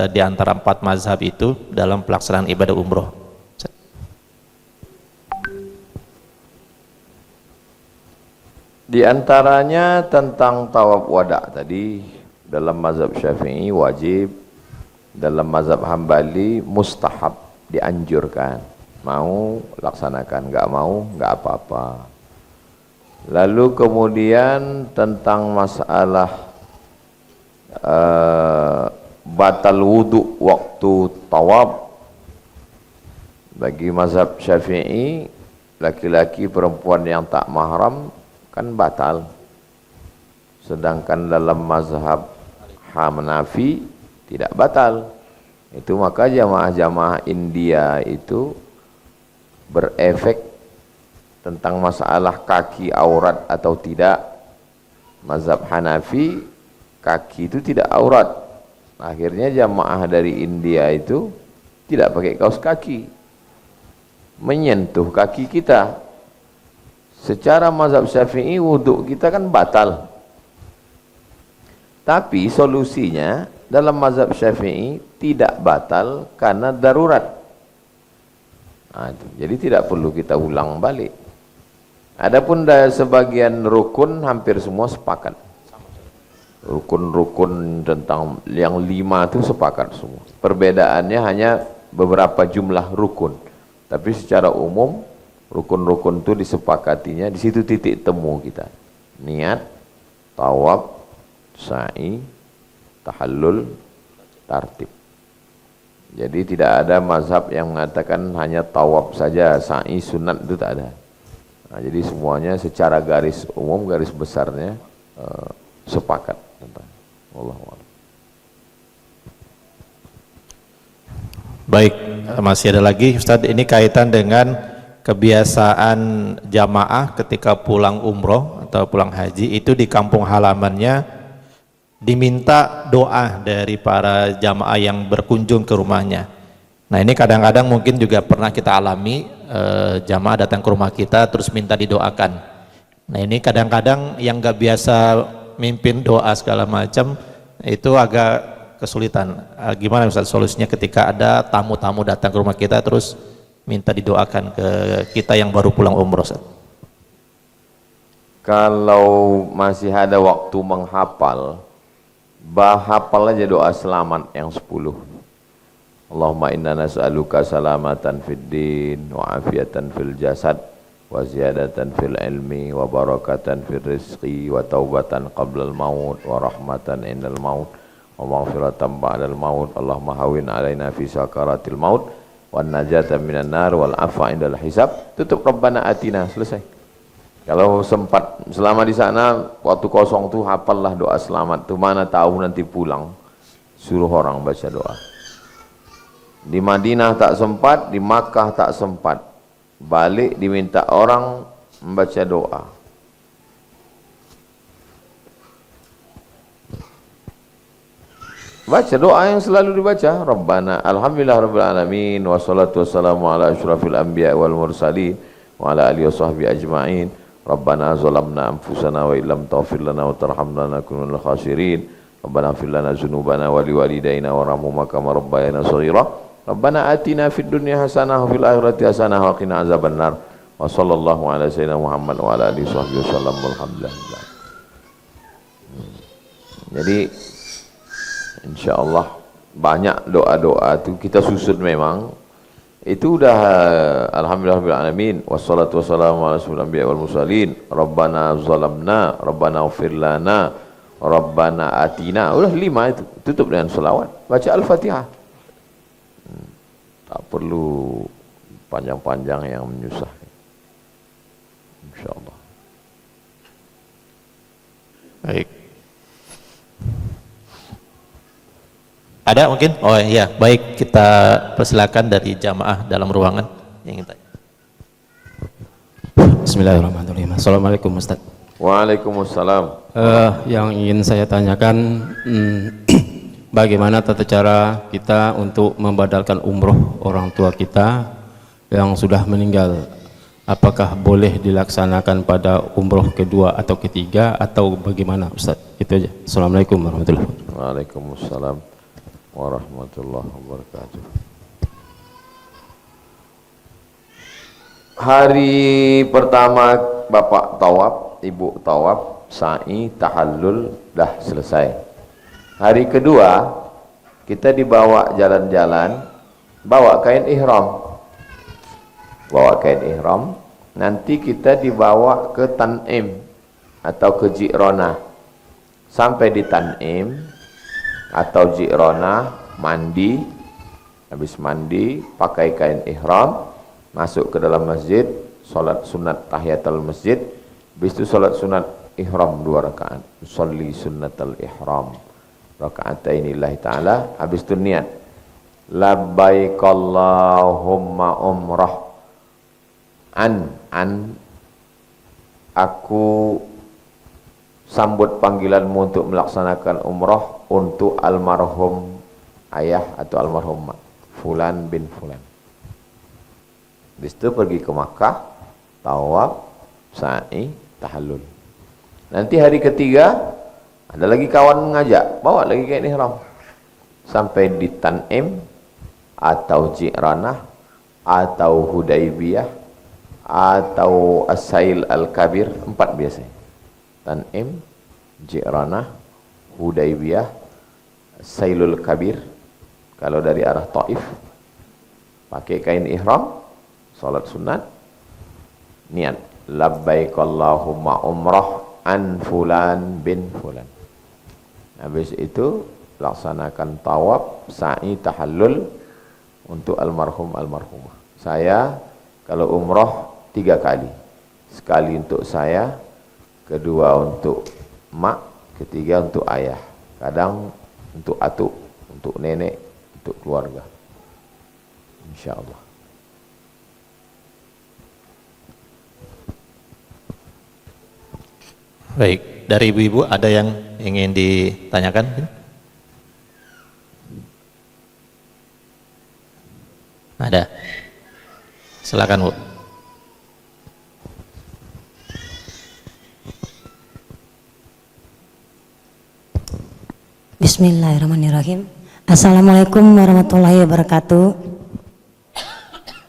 di antara 4 mazhab itu dalam pelaksanaan ibadah umroh? Di antaranya tentang tawaf wada tadi, dalam mazhab Syafi'i wajib, dalam mazhab Hambali mustahab, dianjurkan. Mau laksanakan, enggak mau enggak apa-apa. Lalu kemudian tentang masalah batal wudu waktu tawaf, bagi mazhab Syafi'i laki-laki perempuan yang tak mahram kan batal. Sedangkan dalam mazhab Hanafi tidak batal. Itu maka jamaah-jamaah India itu berefek tentang masalah kaki aurat atau tidak. Mazhab Hanafi kaki itu tidak aurat. Akhirnya jamaah dari India itu tidak pakai kaos kaki, menyentuh kaki kita. Secara mazhab Syafi'i wudhu kita kan batal. Tapi solusinya dalam mazhab Syafi'i tidak batal karena darurat. Nah, jadi tidak perlu kita ulang balik. Adapun sebagian rukun hampir semua sepakat. Rukun-rukun tentang yang 5 itu sepakat semua. Perbedaannya hanya beberapa jumlah rukun. Tapi secara umum rukun-rukun itu disepakatinya, di situ titik temu kita. Niat, tawaf, sa'i, tahallul, tartib. Jadi tidak ada mazhab yang mengatakan hanya tawaf saja, sa'i, sunat itu tak ada. Nah, jadi semuanya secara garis umum, garis besarnya sepakat tentang Wallahu a'lam. Baik, masih ada lagi Ustadz, ini kaitan dengan kebiasaan jamaah ketika pulang umroh atau pulang haji itu di kampung halamannya diminta doa dari para jamaah yang berkunjung ke rumahnya. Nah, ini kadang-kadang mungkin juga pernah kita alami, jamaah datang ke rumah kita terus minta didoakan. Nah, ini kadang-kadang yang gak biasa mimpin doa segala macam itu agak kesulitan. Gimana Ustaz solusinya ketika ada tamu-tamu datang ke rumah kita terus minta didoakan ke kita yang baru pulang umroh Ustaz? Kalau masih ada waktu menghafal, hafal aja doa selamat yang 10. Allahumma inna nas'aluka salamatan fid din wa afiatan fil jasad wa ziyadatan fil ilmi wa barakatan fil rizqi wa taubatan qablal maut wa rahmatan indal maut wa maghfiratan ba'dal maut. Allahumma hawin alaina fi sakaratil maut wan najata minan nar wal afa indal hisab. Tutup Rabbana atina, selesai. Kalau sempat selama di sana waktu kosong tuh hafallah doa selamat tuh, mana tahu nanti pulang suruh orang baca doa. Di Madinah tak sempat, di Makkah tak sempat, balik diminta orang membaca doa. Baca doa yang selalu dibaca, Rabbana alhamdulillah rabbil alamin wassalatu wassalamu ala asyrafil anbiya wal mursalin wa ala alihi washabbihi ajma'in. Rabbana zalamna anfusana wa illam taghfir lana wa tarhamna lanakunanna minal khasirin. Rabbana ighfir lana dzunubana wa liwalidayna warhamhuma kama rabbayana shaghira. Rabbana atina fid dunya hasanah wa fil akhirati hasanah wa qina azabannar. Wa sallallahu ala sayyidina Muhammad wa ala alihi wasallam. Alhamdulillah. Jadi insyaallah banyak doa-doa itu kita susun memang. Itu udah alhamdulillahirabbil alamin wassalatu wassalamu ala asyrofil anbiya'i wal mursalin. Rabbana zalamna, Rabbana ighfir lana, Rabbana atina. Udah 5 itu. Tutup dengan selawat. Baca Al-Fatihah. Tak perlu panjang-panjang yang menyusahkan. Insyaallah. Baik. Ada mungkin? Oh iya, baik, kita persilakan dari jamaah dalam ruangan yang ingin tanya. Bismillahirrahmanirrahim. Assalamualaikum Ustaz. Waalaikumsalam. Yang ingin saya tanyakan, bagaimana tata cara kita untuk membadalkan umroh orang tua kita yang sudah meninggal? Apakah boleh dilaksanakan pada umroh kedua atau ketiga atau bagaimana Ustaz? Itu aja. Assalamualaikum warahmatullahi wabarakatuh. Waalaikumsalam warahmatullahi wabarakatuh. Hari pertama Bapak tawaf, Ibu tawaf, sa'i, tahallul dah selesai. Hari kedua kita dibawa jalan-jalan, bawa kain ihram. Bawa kain ihram, nanti kita dibawa ke Tan'im atau ke Ji'ronah. Sampai di Tan'im atau Ji'ronah, mandi, habis mandi pakai kain ihram, masuk ke dalam masjid, salat sunat tahiyatul masjid, habis itu salat sunat ihram 2 rakaat, usolli sunnatul ihram raka'ataini lillahi ta'ala, habis itu niat labbaik Allahumma umrah an aku sambut panggilanmu untuk melaksanakan umrah untuk almarhum ayah atau almarhum fulan bin fulan. Di situ pergi ke Makkah, tawaf, sa'i, tahallul. Nanti hari ketiga ada lagi kawan mengajak, bawa lagi kain ihram. Sampai di Tan'im atau Ji'ranah atau Hudaybiyah atau As-Sail Al-Kabir, 4 biasanya. Tan'im, Ji'ranah, Hudaybiyah, Sailul Kabir. Kalau dari arah Taif pakai kain ihram, salat sunat, niat labbaik Allahumma umrah an fulan bin fulan. Habis itu laksanakan tawaf, sa'i, tahallul untuk almarhum almarhumah. Saya kalau umrah 3 kali. Sekali untuk saya, kedua untuk mak, ketiga untuk ayah. Kadang untuk atuk, untuk nenek, untuk keluarga. Insyaallah. Baik, dari ibu-ibu ada yang ingin ditanyakan? Ada. Silakan, Bu. Bismillahirrahmanirrahim. Assalamualaikum warahmatullahi wabarakatuh.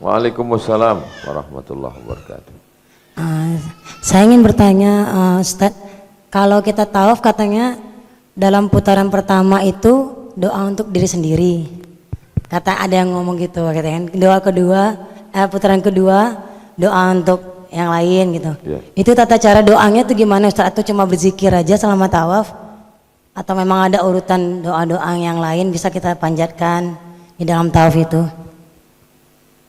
Waalaikumsalam warahmatullahi wabarakatuh. Saya ingin bertanya, Ustaz, kalau kita tawaf katanya dalam putaran pertama itu doa untuk diri sendiri. Kata ada yang ngomong gitu, katanya. Putaran kedua doa untuk yang lain gitu. Ya. Itu tata cara doanya itu gimana, Ustaz? Atau cuma berzikir aja selama tawaf? Atau memang ada urutan doa-doa yang lain bisa kita panjatkan di dalam tawaf itu?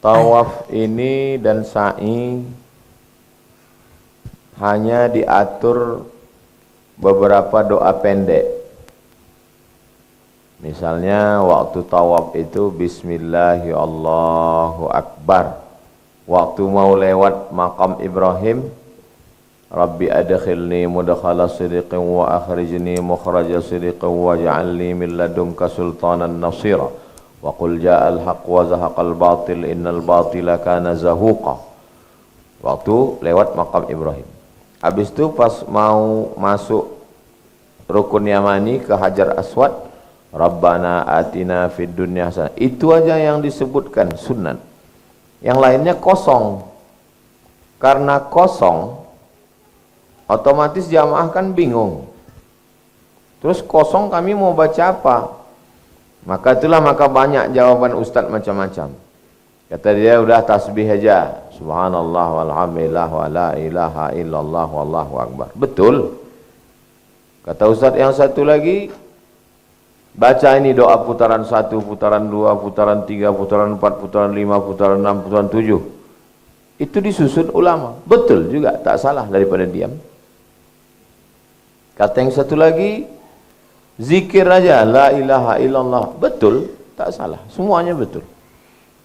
Tawaf ini dan sa'i hanya diatur beberapa doa pendek. Misalnya waktu tawaf itu Bismillahi Allahu Akbar. Waktu mau lewat makam Ibrahim, Rabbi adkhilni mudkhala sidqin wa akhrijni mukhraja sidqin waj'alni min ladunka sultanan nasira. Wa qul ja'al haqq wa zahaqal batil innal batila kana zahuqa. Waktu lewat makam Ibrahim. Habis itu pas mau masuk rukun Yamani ke Hajar Aswad, Rabbana atina fid dunya hasanah. Itu aja yang disebutkan sunat. Yang lainnya kosong. Karena kosong, otomatis jamaah kan bingung. Terus kosong kami mau baca apa? Maka banyak jawaban ustaz macam-macam. Kata dia udah tasbih aja. Subhanallah walhamdulillah wa la ilaha illallah wallahu akbar. Betul. Kata ustaz yang satu lagi, baca ini doa putaran 1, putaran 2, putaran 3, putaran 4, putaran 5, putaran 6, putaran 7. Itu disusun ulama. Betul juga, tak salah daripada diam. Kata yang satu lagi, zikir aja, la ilaha illallah. Betul, tak salah. Semuanya betul.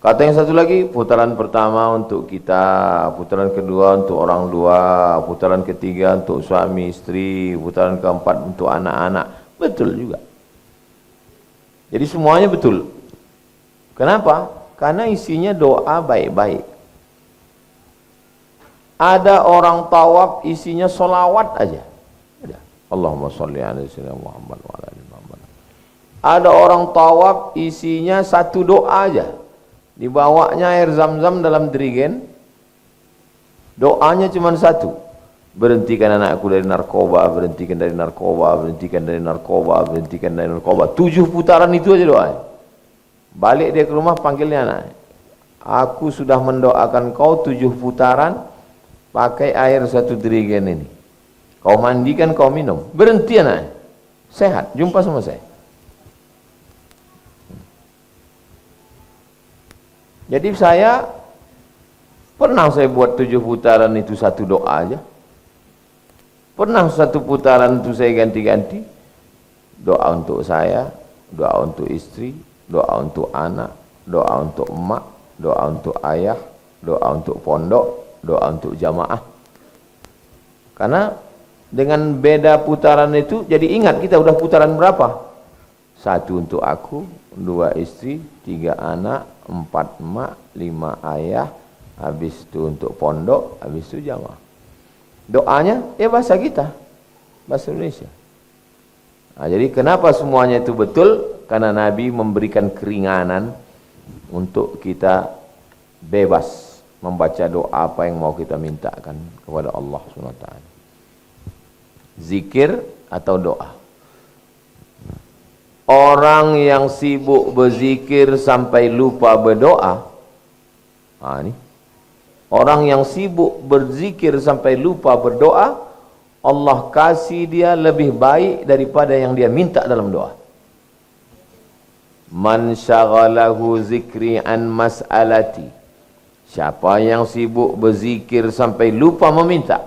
Kata yang satu lagi, putaran pertama untuk kita, putaran kedua untuk orang dua, putaran ketiga untuk suami istri, putaran keempat untuk anak-anak. Betul juga. Jadi semuanya betul. Kenapa? Karena isinya doa baik-baik. Ada orang tawaf isinya solawat aja. Allahumma sholli ala sayyidina Muhammad wa ala ali Muhammad. Ada orang tawaf isinya satu doa aja. Dibawanya air zam-zam dalam dirigen. Doanya cuma satu. Berhentikan anakku dari narkoba, berhentikan dari narkoba, berhentikan dari narkoba, berhentikan dari narkoba. 7 putaran itu aja doanya. Balik dia ke rumah panggilnya anak. Aku sudah mendoakan kau 7 putaran pakai air satu dirigen ini. Kau mandikan, kau minum. Berhenti anak. Sehat, jumpa sama saya. Jadi saya pernah buat 7 putaran itu satu doa aja. Pernah satu putaran itu saya ganti-ganti. Doa untuk saya, doa untuk istri, doa untuk anak, doa untuk emak, doa untuk ayah, doa untuk pondok, doa untuk jamaah. Karena dengan beda putaran itu jadi ingat kita udah putaran berapa? 1 untuk aku, 2 istri, 3 anak, 4 emak, 5 ayah, habis itu untuk pondok, habis itu jamaah. Doanya ya bahasa kita, bahasa Indonesia. Nah, jadi kenapa semuanya itu betul? Karena Nabi memberikan keringanan untuk kita bebas membaca doa apa yang mau kita mintakan kepada Allah SWT. Zikir atau doa. Orang yang sibuk berzikir sampai lupa berdoa. Ini. Orang yang sibuk berzikir sampai lupa berdoa, Allah kasih dia lebih baik daripada yang dia minta dalam doa. Man syaghalahu zikri an mas'alati. Siapa yang sibuk berzikir sampai lupa meminta,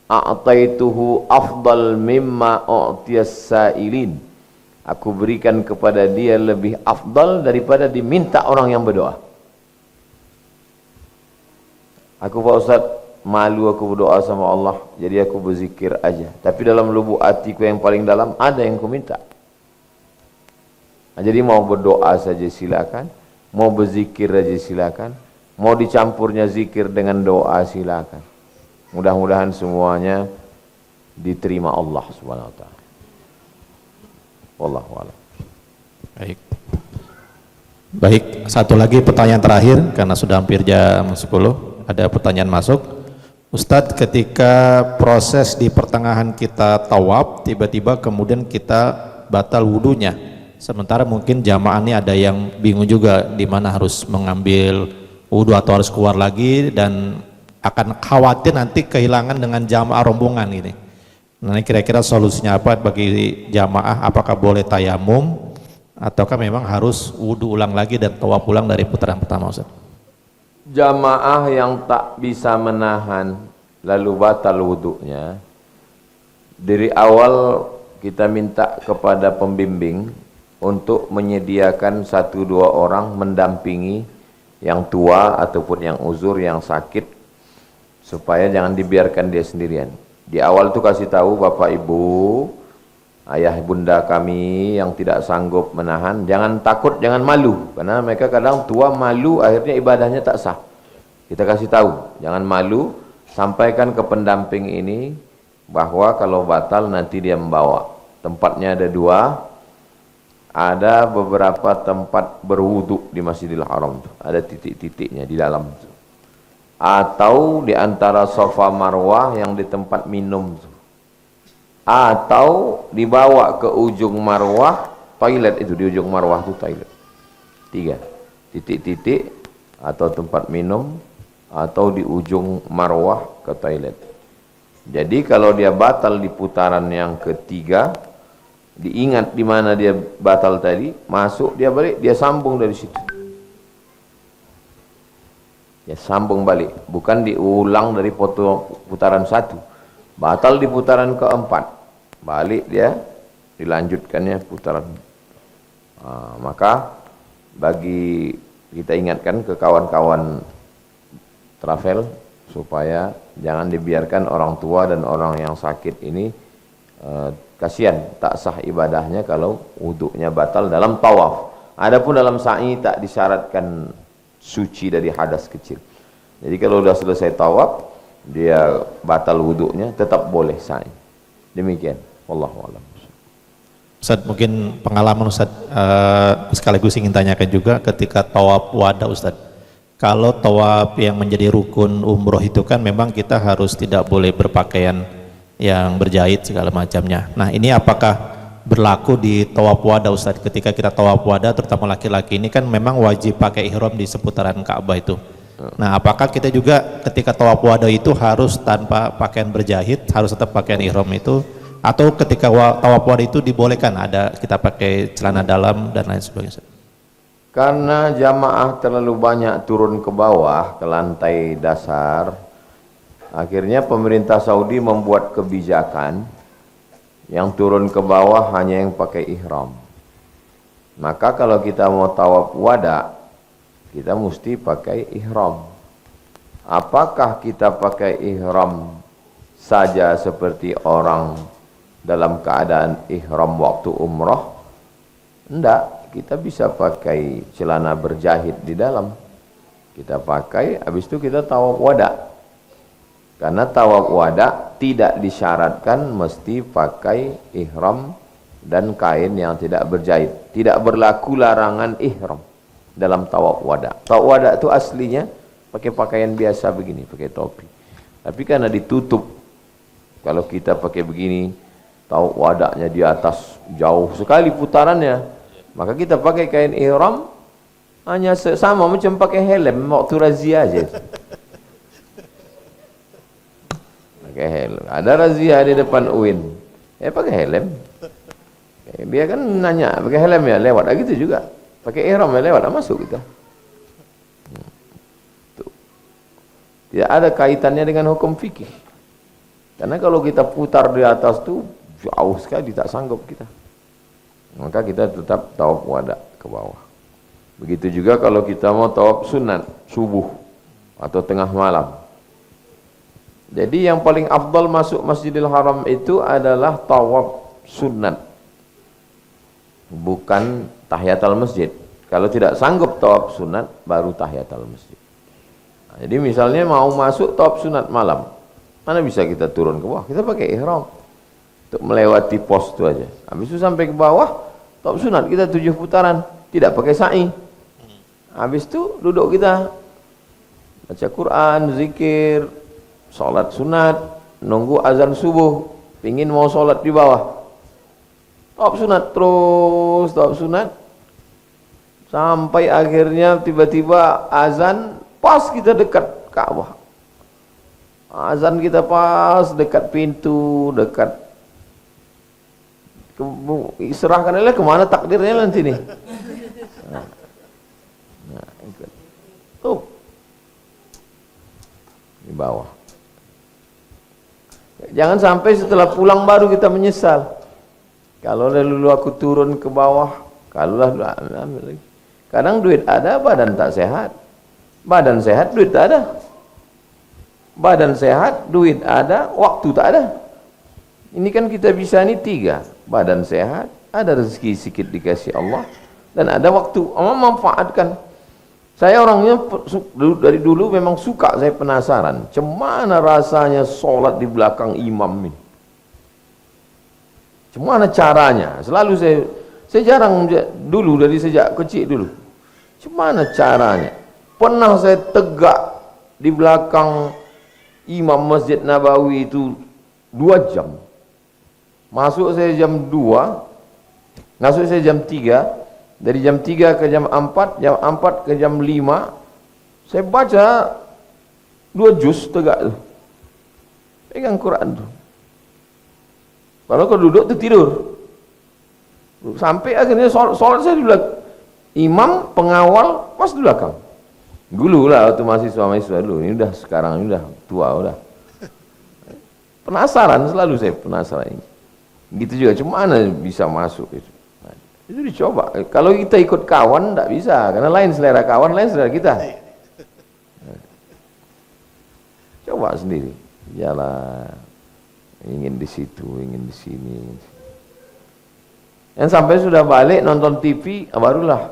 a'taituhu afdal mimma u'tiyas sa'ilin. Aku berikan kepada dia lebih afdal daripada diminta orang yang berdoa. Aku Pak Ustaz, malu aku berdoa sama Allah, jadi aku berzikir aja. Tapi dalam lubuk hatiku yang paling dalam ada yang ku minta. Nah, jadi mau berdoa saja silakan, mau berzikir aja silakan, mau dicampurnya zikir dengan doa silakan. Mudah-mudahan semuanya diterima Allah Subhanahu wa taala. Wallahu a'lam. Baik. Baik, satu lagi pertanyaan terakhir karena sudah hampir jam 10. Ada pertanyaan masuk. Ustadz, ketika proses di pertengahan kita tawaf, tiba-tiba kemudian kita batal wudunya. Sementara mungkin jamaah ini ada yang bingung juga di mana harus mengambil wudu atau harus keluar lagi dan akan khawatir nanti kehilangan dengan jamaah rombongan ini. Nah, ini kira-kira solusinya apa bagi jamaah? Apakah boleh tayamum ataukah memang harus wudu ulang lagi dan tawaf ulang dari putaran pertama, Ustaz? Jamaah yang tak bisa menahan lalu batal wudunya, dari awal kita minta kepada pembimbing untuk menyediakan 1-2 orang mendampingi yang tua ataupun yang uzur, yang sakit, supaya jangan dibiarkan dia sendirian. Di awal itu kasih tahu Bapak Ibu, ayah bunda kami yang tidak sanggup menahan, jangan takut, jangan malu, karena mereka kadang tua malu, akhirnya ibadahnya tak sah. Kita kasih tahu, jangan malu, sampaikan ke pendamping ini bahwa kalau batal nanti dia membawa. Tempatnya ada 2, ada beberapa tempat berwudu di Masjidil Haram, ada titik-titiknya di dalam, atau di antara Safa Marwah yang di tempat minum, atau dibawa ke ujung Marwah, toilet itu di ujung Marwah itu toilet. 3 titik-titik, atau tempat minum, atau di ujung Marwah ke toilet. Jadi kalau dia batal di putaran yang ketiga, diingat di mana dia batal tadi, masuk dia balik, dia sambung dari situ. Ya sambung balik, bukan diulang dari putaran 1. Batal di putaran keempat, balik dia dilanjutkannya putaran. Maka bagi kita ingatkan ke kawan-kawan travel supaya jangan dibiarkan orang tua dan orang yang sakit ini, kasihan tak sah ibadahnya kalau wuduknya batal dalam tawaf. Adapun dalam sa'i tak disyaratkan suci dari hadas kecil. Jadi kalau sudah selesai tawaf, dia batal wuduknya, tetap boleh sa'i. Demikian. Wallahu a'lam. Ustaz, mungkin pengalaman Ustaz, sekaligus ingin tanyakan juga ketika tawaf wada Ustaz. Kalau tawaf yang menjadi rukun umroh itu kan memang kita harus tidak boleh berpakaian yang berjahit segala macamnya. Nah, ini apakah berlaku di tawaf wada Ustaz? Ketika kita tawaf wada, terutama laki-laki ini kan memang wajib pakai ihram di seputaran Ka'bah itu. Nah, apakah kita juga ketika tawaf wada itu harus tanpa pakaian berjahit, harus tetap pakaian ihram itu, atau ketika tawaf wada itu dibolehkan ada kita pakai celana dalam dan lain sebagainya? Karena jamaah terlalu banyak turun ke bawah, ke lantai dasar, akhirnya pemerintah Saudi membuat kebijakan yang turun ke bawah hanya yang pakai ihram. Maka kalau kita mau tawaf wada, kita mesti pakai ihram. Apakah kita pakai ihram saja seperti orang dalam keadaan ihram waktu umrah? Enggak, kita bisa pakai celana berjahit di dalam. Kita pakai, habis itu kita tawaf wada. Karena tawaf wada tidak disyaratkan mesti pakai ihram dan kain yang tidak berjahit. Tidak berlaku larangan ihram dalam tawaf wada. Tawaf wada itu aslinya pakai pakaian biasa begini, pakai topi. Tapi karena ditutup, kalau kita pakai begini, tawaf wadanya di atas jauh sekali putarannya, maka kita pakai kain ihram hanya sama macam pakai helm waktu razia aja. Pakai helm. Ada razia di depan UIN, pakai helm. Dia kan nanya, pakai helm ya lewat, gitu juga. Pakai ihram ya lewat, masuk kita. Tuh. Tidak ada kaitannya dengan hukum fikih. Karena kalau kita putar di atas tuh jauh sekali, tak sanggup kita. Maka kita tetap tawaf wada ke bawah. Begitu juga kalau kita mau tawaf sunat subuh atau tengah malam. Jadi yang paling afdal masuk Masjidil Haram itu adalah tawaf sunat, bukan tahiyatul masjid. Kalau tidak sanggup tawaf sunat, baru tahiyatul masjid. Nah, jadi misalnya mau masuk tawaf sunat malam, mana bisa kita turun ke bawah? Kita pakai ihram untuk melewati pos itu aja. Habis itu sampai ke bawah, top sunat kita 7 putaran, tidak pakai sa'i. Habis itu duduk kita baca Quran, zikir, sholat sunat, nunggu azan subuh, pingin mau sholat di bawah. Top sunat terus, top sunat. Sampai akhirnya tiba-tiba azan pas kita dekat Ka'bah. Azan kita pas dekat pintu, dekat serahkan aja kemana takdirnya nanti nih. Ikut. Tuh di bawah. Jangan sampai setelah pulang baru kita menyesal. Kalau dulu aku turun ke bawah, kalau lah ambil lagi. Kadang duit ada, badan tak sehat. Badan sehat, duit tak ada. Badan sehat, duit ada, waktu tak ada. Ini kan kita bisa ini 3. Badan sehat, ada rezeki sedikit dikasih Allah, dan ada waktu. Allah manfaatkan. Saya orangnya dari dulu memang suka, saya penasaran. Cemana rasanya sholat di belakang imam ini? Cemana caranya? Selalu saya jarang dulu, dari sejak kecil dulu. Cemana caranya? Pernah saya tegak di belakang imam Masjid Nabawi itu 2 jam. Masuk saya jam 2, masuk saya jam 3, dari jam 3 ke jam 4, jam 4 ke jam 5, saya baca 2 juz tegak tuh. Pegang Quran tuh. Kalau kau duduk tuh tidur. Sampai akhirnya sholat saya di belakang. Imam pengawal pas di belakang. Dulu lah waktu mahasiswa dulu, ini udah sekarang ini udah tua udah. Penasaran, selalu saya penasaran ini. Gitu juga, cemana bisa masuk itu. Nah, itu dicoba. Kalau kita ikut kawan tidak bisa, karena lain selera kawan, lain selera kita. Nah, coba sendiri, jalan. Ingin di situ, ingin di sini. Yang sampai sudah balik nonton TV, barulah.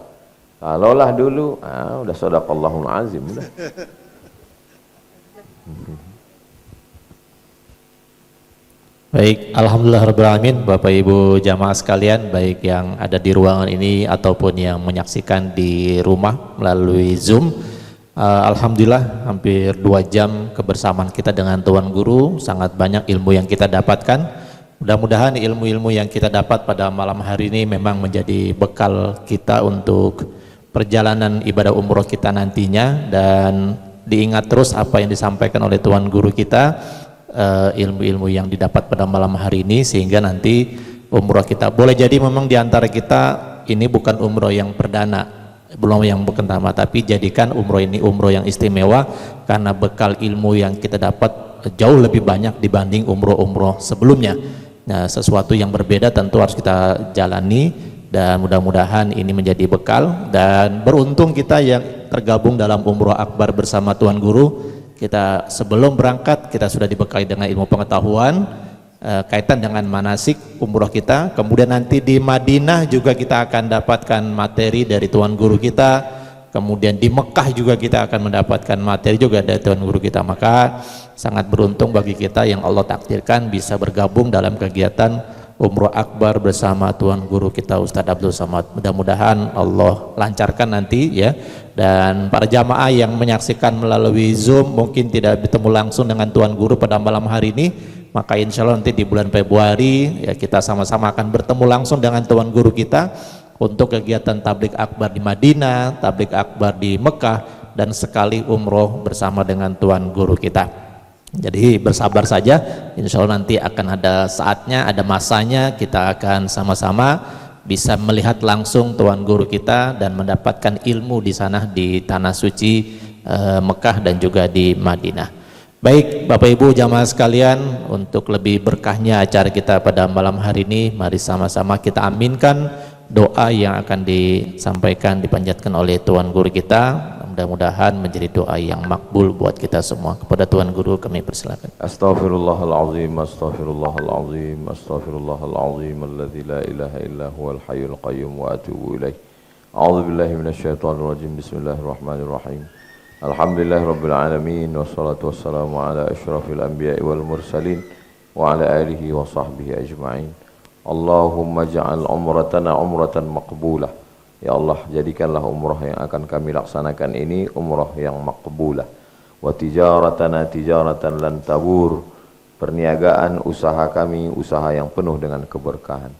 Kalau lah dulu, udah sadaqallahul azim udah. Baik, alhamdulillah rabbil alamin, Bapak Ibu jamaah sekalian, baik yang ada di ruangan ini ataupun yang menyaksikan di rumah melalui Zoom. Alhamdulillah hampir 2 jam kebersamaan kita dengan Tuan Guru, sangat banyak ilmu yang kita dapatkan. Mudah-mudahan ilmu-ilmu yang kita dapat pada malam hari ini memang menjadi bekal kita untuk perjalanan ibadah umroh kita nantinya, dan diingat terus apa yang disampaikan oleh Tuan Guru kita, ilmu-ilmu yang didapat pada malam hari ini, sehingga nanti umroh kita boleh jadi memang diantara kita ini bukan umroh yang perdana, belum yang pertama, tapi jadikan umroh ini umroh yang istimewa karena bekal ilmu yang kita dapat jauh lebih banyak dibanding umroh-umroh sebelumnya. Nah, sesuatu yang berbeda tentu harus kita jalani, dan mudah-mudahan ini menjadi bekal. Dan beruntung kita yang tergabung dalam umroh akbar bersama Tuan Guru. Kita sebelum berangkat kita sudah dibekali dengan ilmu pengetahuan kaitan dengan manasik umroh kita. Kemudian nanti di Madinah juga kita akan dapatkan materi dari Tuan Guru kita. Kemudian di Mekah juga kita akan mendapatkan materi juga dari Tuan Guru kita. Maka sangat beruntung bagi kita yang Allah takdirkan bisa bergabung dalam kegiatan umroh akbar bersama Tuan Guru kita Ustadz Abdul Somad. Mudah-mudahan Allah lancarkan nanti ya. Dan para jamaah yang menyaksikan melalui Zoom mungkin tidak bertemu langsung dengan Tuan Guru pada malam hari ini, maka insya Allah nanti di bulan Februari ya kita sama-sama akan bertemu langsung dengan Tuan Guru kita untuk kegiatan tablik akbar di Madinah, tablik akbar di Mekah, dan sekali umroh bersama dengan Tuan Guru kita. Jadi bersabar saja, insya Allah nanti akan ada saatnya, ada masanya kita akan sama-sama bisa melihat langsung Tuan Guru kita dan mendapatkan ilmu di sana di tanah suci Mekah dan juga di Madinah. Baik Bapak Ibu jamaah sekalian, untuk lebih berkahnya acara kita pada malam hari ini, mari sama-sama kita aminkan doa yang akan disampaikan, dipanjatkan oleh Tuan Guru kita. Mudah-mudahan menjadi doa yang makbul buat kita semua. Kepada Tuan Guru kami persilakan. Astaghfirullahaladzim, astaghfirullahaladzim, astaghfirullahaladzim, alladzi la ilaha illa huwal hayyul qayyum wa atubu ilaih. A'udzu billahi minasyaitonir rajim. Bismillahirrahmanirrahim. Alhamdulillahirabbil alamin, wassalatu wassalamu ala asyrafil anbiya'i wal mursalin wa ala alihi wa sahbihi ajma'in. Allahumma ja'al umratana umratan maqbulah. Ya Allah, jadikanlah umrah yang akan kami laksanakan ini umrah yang maqbulah. Wa tijaratana tijaratan lan tabur. Perniagaan usaha kami usaha yang penuh dengan keberkahan.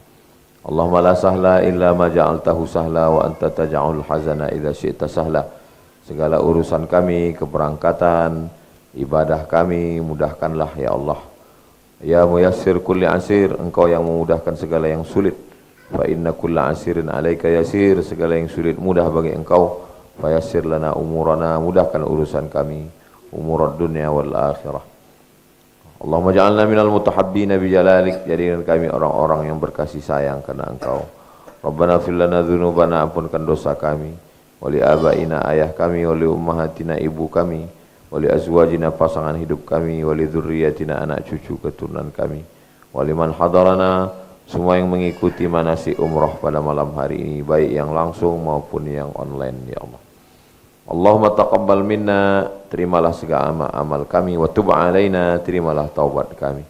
Allahumma la sahla illa ma ja'altahu sahla wa anta taj'alul hazana idza syi'ta sahla. Segala urusan kami, keberangkatan, ibadah kami, mudahkanlah ya Allah. Ya muyassir kulli asir, engkau yang memudahkan segala yang sulit. Fa inna kulla asirin alaika yasir, segala yang sulit mudah bagi engkau. Fa yassir lana umurana, mudahkan urusan kami, umurad dunya wal akhirah. Allahumma ja'alna minal mutahabbina bijalalik, jadikan kami orang-orang yang berkasih sayang karena engkau. Rabbana fil lana dzunubana, ampunkan dosa kami, wali abaina ayah kami, wali ummahatina ibu kami, wali azwajina pasangan hidup kami, wali dzurriyyatina anak cucu keturunan kami, wali man hadarana, semua yang mengikuti manasik umrah pada malam hari ini, baik yang langsung maupun yang online ya Allah. Allahumma taqabbal minna, terimalah segala amal kami, wa tub alaina, terimalah taubat kami.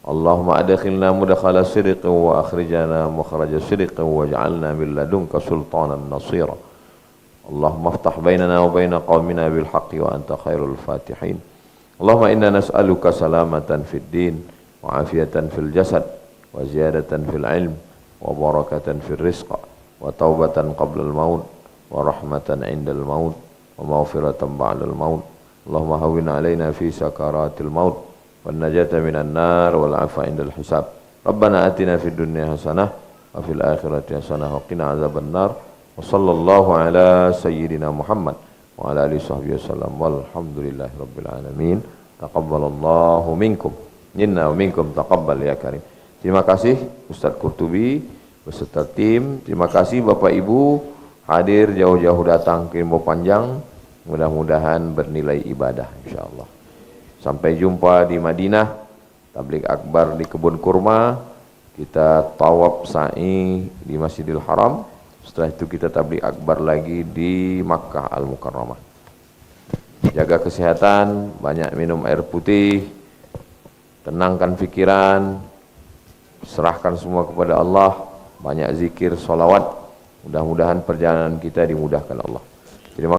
Allahumma adkhilna mudkhala sidqin wa akhrijana mukhraja sidqin waj'alna min ladunka sultanan nasira. Allahumma aftah bainana wa baina qaumina bil haqqi wa anta khairul fatihin. Allahumma inna nas'aluka salamatan fid din wa afiyatan fil jasad wa ziyadatan fil ilm wa barakatan fil rizq wa taubatan qabla al maut wa rahmatan 'inda al maut wa maghfiratan ba'da al maut. Allahumma hawwin 'alaina fi sakaratil maut wan najata minan nar wal 'afwa 'indal hisab. Rabbana atina fid dunya hasanah wa fil akhirati hasanah wa qina 'adzaban nar. Wa sallallahu ala sayyidina Muhammad wa ala alihi sahbihi wasallam walhamdulillahi rabbil alamin. Taqabbalallahu minkum minna wa minkum taqabbal ya karim. Terima kasih Ustaz Qurtubi beserta tim. Terima kasih Bapak Ibu hadir jauh-jauh datang ke Rimbo Panjang, mudah-mudahan bernilai ibadah insyaallah. Sampai jumpa di Madinah, tabligh akbar di kebun kurma, kita tawaf sa'i di Masjidil Haram, setelah itu kita tabligh akbar lagi di Makkah Al-Mukarramah. Jaga kesehatan, banyak minum air putih, tenangkan pikiran, serahkan semua kepada Allah, banyak zikir, sholawat. Mudah-mudahan perjalanan kita dimudahkan Allah.